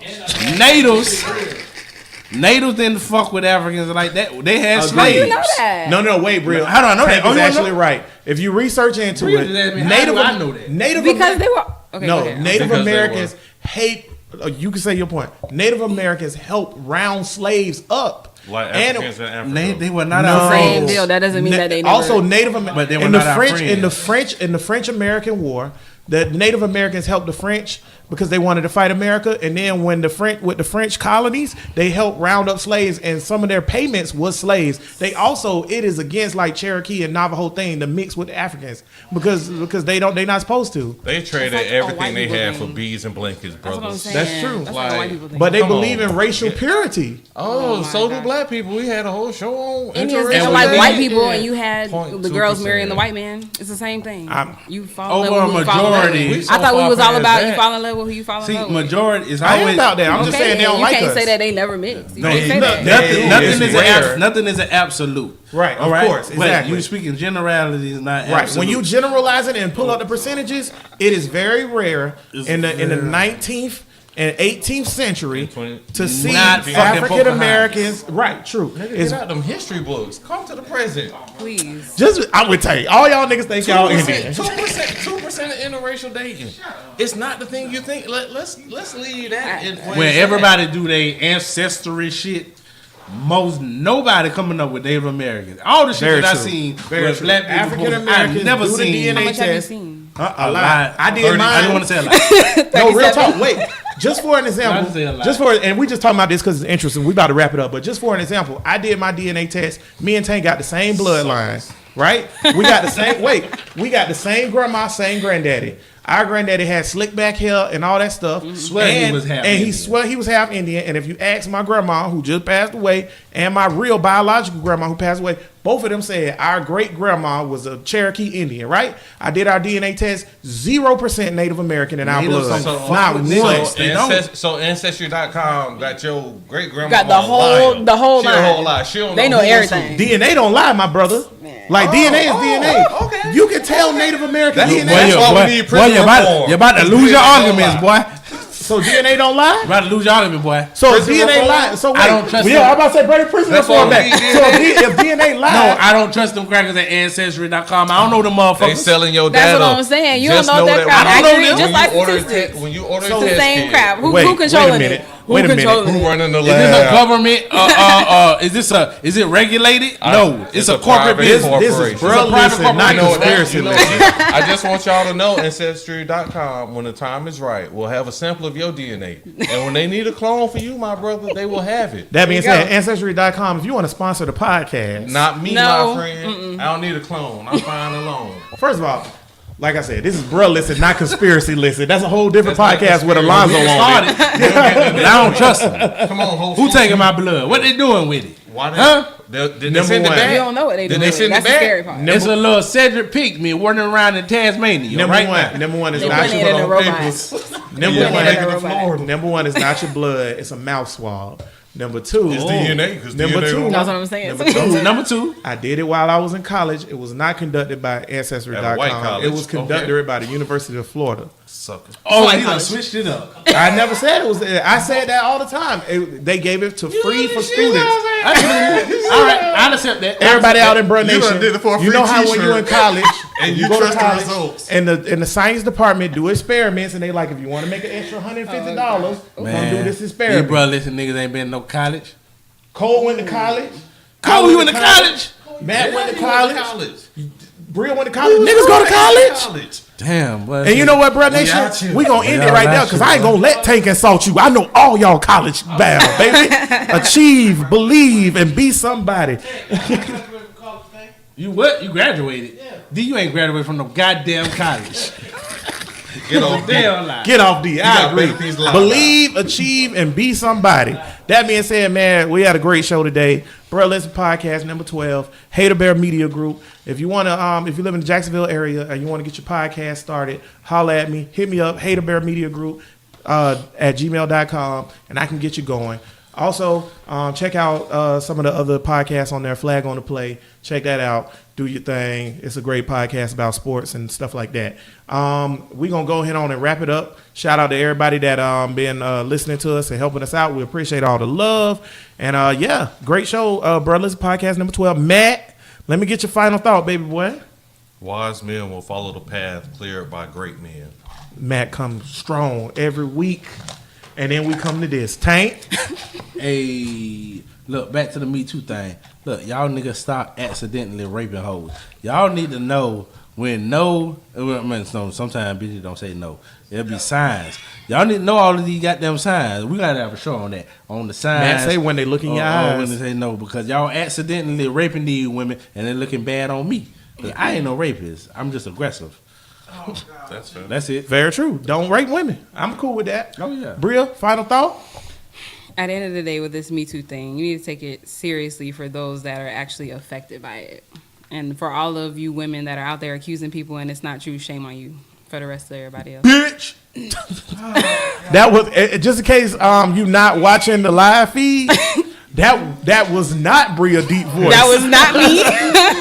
Natives didn't fuck with Africans like that. They had Agreed. How do you slaves. know that? No, wait, Brill. How do I know that? Tank Oh, is you wanna actually know? right. If you research into Brill it, just asked me, how Native do I know that? Native Because they were. Okay, No, go ahead. Native Because they Americans hate. You can say your point. Native Americans helped round slaves up. Like And- Africans in Africa. They were not No. our Same friends. deal. That doesn't mean that they never. also Native Americans. But they were in the not our French friends. in the French American War, The Native Americans helped the French because they wanted to fight America, and then when the French colonies, they helped round up slaves, and some of their payments was slaves. They also, it is against like Cherokee and Navajo thing to mix with the Africans because they're not supposed to. They traded like a everything white they people had thing. for beads and blankets, That's what I'm brothers. saying. That's true. That's what white people think. But they Come believe on. in racial purity. Oh, my so do God. black people. We had a whole show on Indians, interracial they were like dating. white people, and you had 0.2%. the girls marrying the white man. It's the same thing. You fall in Over love with a who you fall in love majority. with. We so I thought we far was all past about that. you fall in love with who you fall in See, love with. majority is I am always about that. I'm just saying they don't you like can't us. say that they never mixed. You No, can't say look, that. nothing is an absolute. Right, of course, But exactly. you speaking generalities, not Right. absolute. When you generalize it and pull up the percentages, it is very rare in the 19th and 18th century to see Not fucking African Americans. Right, true. Nigga, It's get out them history books. Come to the present. Please. just I would tell you, all y'all niggas think y'all Indian. 2% of interracial dating. It's not the thing you think. Let's leave that in place. when everybody do their ancestry shit, nobody coming up with Native Americans. All the shit Very that I true. seen Very with true. black people, African Americans I've never do the seen DNA How much have you test. seen? A lot. I did 30. mine. I didn't want to say a lot. No, real talk. Wait, just for an I'd say a example, lot. and we just talking about this because it's interesting. We about to wrap it up, but just for an example, I did my DNA test. Me and Tank got the same bloodline, right? We got the same. Wait, we got the same grandma, same granddaddy. Our granddaddy had slick back hair and all that stuff. Swear he was half and he Indian. swear he was half Indian. And if you ask my grandma, who just passed away, and my real biological grandma, who passed away, both of them said our great grandma was a Cherokee Indian, right? I did our DNA test, 0% Native American in our Native blood. some Not fucking one. niggas. They don't. So Ancestry.com got your great grandma. Got the whole she line. A whole lie. She don't They know who was who. everything. DNA don't lie, my brother. Like DNA is DNA. okay. You can tell Native American DNA. That's why we need prison reform. you're about to lose your arguments, boy. So DNA don't lie. About to lose your argument, boy. So Prison DNA reform? lie. So wait, I don't trust yeah, them. I'm about to say Brady prison That's reform why back. we need So if DNA lie, No, I don't trust them crackers at Ancestry.com. I don't know them They motherfuckers. selling your That's data. what I'm saying. You Just don't know if that that crap when you- accurate, when just you like order statistics. when you order So a test Same kit, crap. Who Wait, controlling wait a minute. it? Wait a minute. controlling who it? running the Is this a lab? government? Is it regulated? No, it's a corporate private business. This is corporation. bro, It's a private listen, not You know what that- conspiracy. you know listen. what- I just want y'all to know Ancestry.com, when the time is right, will have a sample of your DNA. And when they need a clone for you, my brother, they will have it. That being There you said, Ancestry.com, if you want to sponsor the podcast, Not me, No. my friend. I don't need a clone. I'm fine alone. first of all, like I said, this is bro listen, not conspiracy listen. That's a whole different That's not podcast with conspiracy. Alonzo We on it. Started, but I don't trust them. Come on, Whole Who Foods. taking my blood? What they doing with it? Why they, Huh? Did they Number send it one. back? You don't know what they Did doing. they send That's it the back? scary part. It's a little Cedric Pigme running around in Tasmania Number right one, now. number one is They not putting your it in a blood. robot. Number Yeah. one, They put it in a robot. number one is not your blood. It's a mouth swab. Number two, It's DNA, 'cause number DNA two, don't That's what I'm saying. Number two. I did it while I was in college. It was not conducted by At a white Ancestry.com. college. It was conducted Okay. by the University of Florida. Sucker. Oh, he done switched it up. I never said it was. I said that all the time. They gave it to free for students. All right, I accept that. Everybody out in Bro You done Nation, did it for a you know free how when you're in t-shirt. college And you go to trust the college, results. and the science department do experiments, and they like, if you want to make an extra $150, we're gonna do this These experiment. brother listen niggas ain't been to no college. Cole went to college. Cole, you went to college? Matt went to You college. college. Bria went to college. Niggas go to college. Damn, boy. And you know what, Bro Nation? got you. We gonna end it Y'all right got there because you, I ain't bro. gonna let Tank insult you. I know all y'all college bound, baby. Achieve, believe, and be somebody. You what? You graduated? Yeah. D, you ain't graduated from no goddamn college. Get off there. Damn lie. Get off D. I got agree. better things lined Believe, achieve, and be somebody. That being said, man, we had a great show today. Bro, Listen Podcast number 12, Hater Bear Media Group. If you want to, if you live in the Jacksonville area and you want to get your podcast started, holla at me. Hit me up, Hater Bear Media Group at gmail.com, and I can get you going. Also, check out some of the other podcasts on there, Flag on the Play. Check that out. Do your thing. It's a great podcast about sports and stuff like that. We're going to go ahead on and wrap it up. Shout out to everybody that been listening to us and helping us out. We appreciate all the love. And, yeah, great show, Brothers Podcast number 12. Matt, let me get your final thought, baby boy. Wise men will follow the path cleared by great men. Matt comes strong every week. And then we come to this. Tank. Hey, Look, back to the Me Too thing. Look, y'all niggas stop accidentally raping hoes. Y'all need to know when no, I mean, sometimes bitches don't say no. There'll be signs. Y'all need to know all of these goddamn signs. We gotta have a show on that. On the signs. Man, say when they look in your eyes. When they say no, because y'all accidentally raping these women and they're looking bad on me. 'Cause I ain't no rapist. I'm just aggressive. That's fair. That's it. Very true. Don't rape women. I'm cool with that. Oh, yeah. Bria, final thought? At the end of the day, with this Me Too thing, you need to take it seriously for those that are actually affected by it. And for all of you women that are out there accusing people and it's not true, shame on you. For the rest of everybody else. Bitch. That was just in case you not watching the live feed. That was not Bria deep voice. That was not me.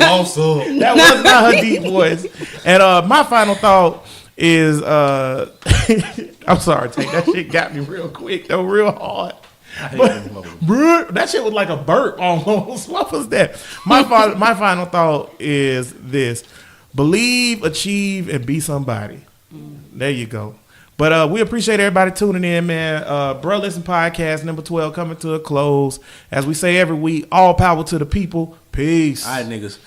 Also, That was not her deep voice. And my final thought is I'm sorry, Tank. That shit got me real quick though, real hard. But, that shit was like a burp almost. What was that? My final thought is this: believe, achieve, and be somebody. There you go. But we appreciate everybody tuning in, man. Bro Listen Podcast number 12 coming to a close. As we say every week, all power to the people. Peace. All right, niggas.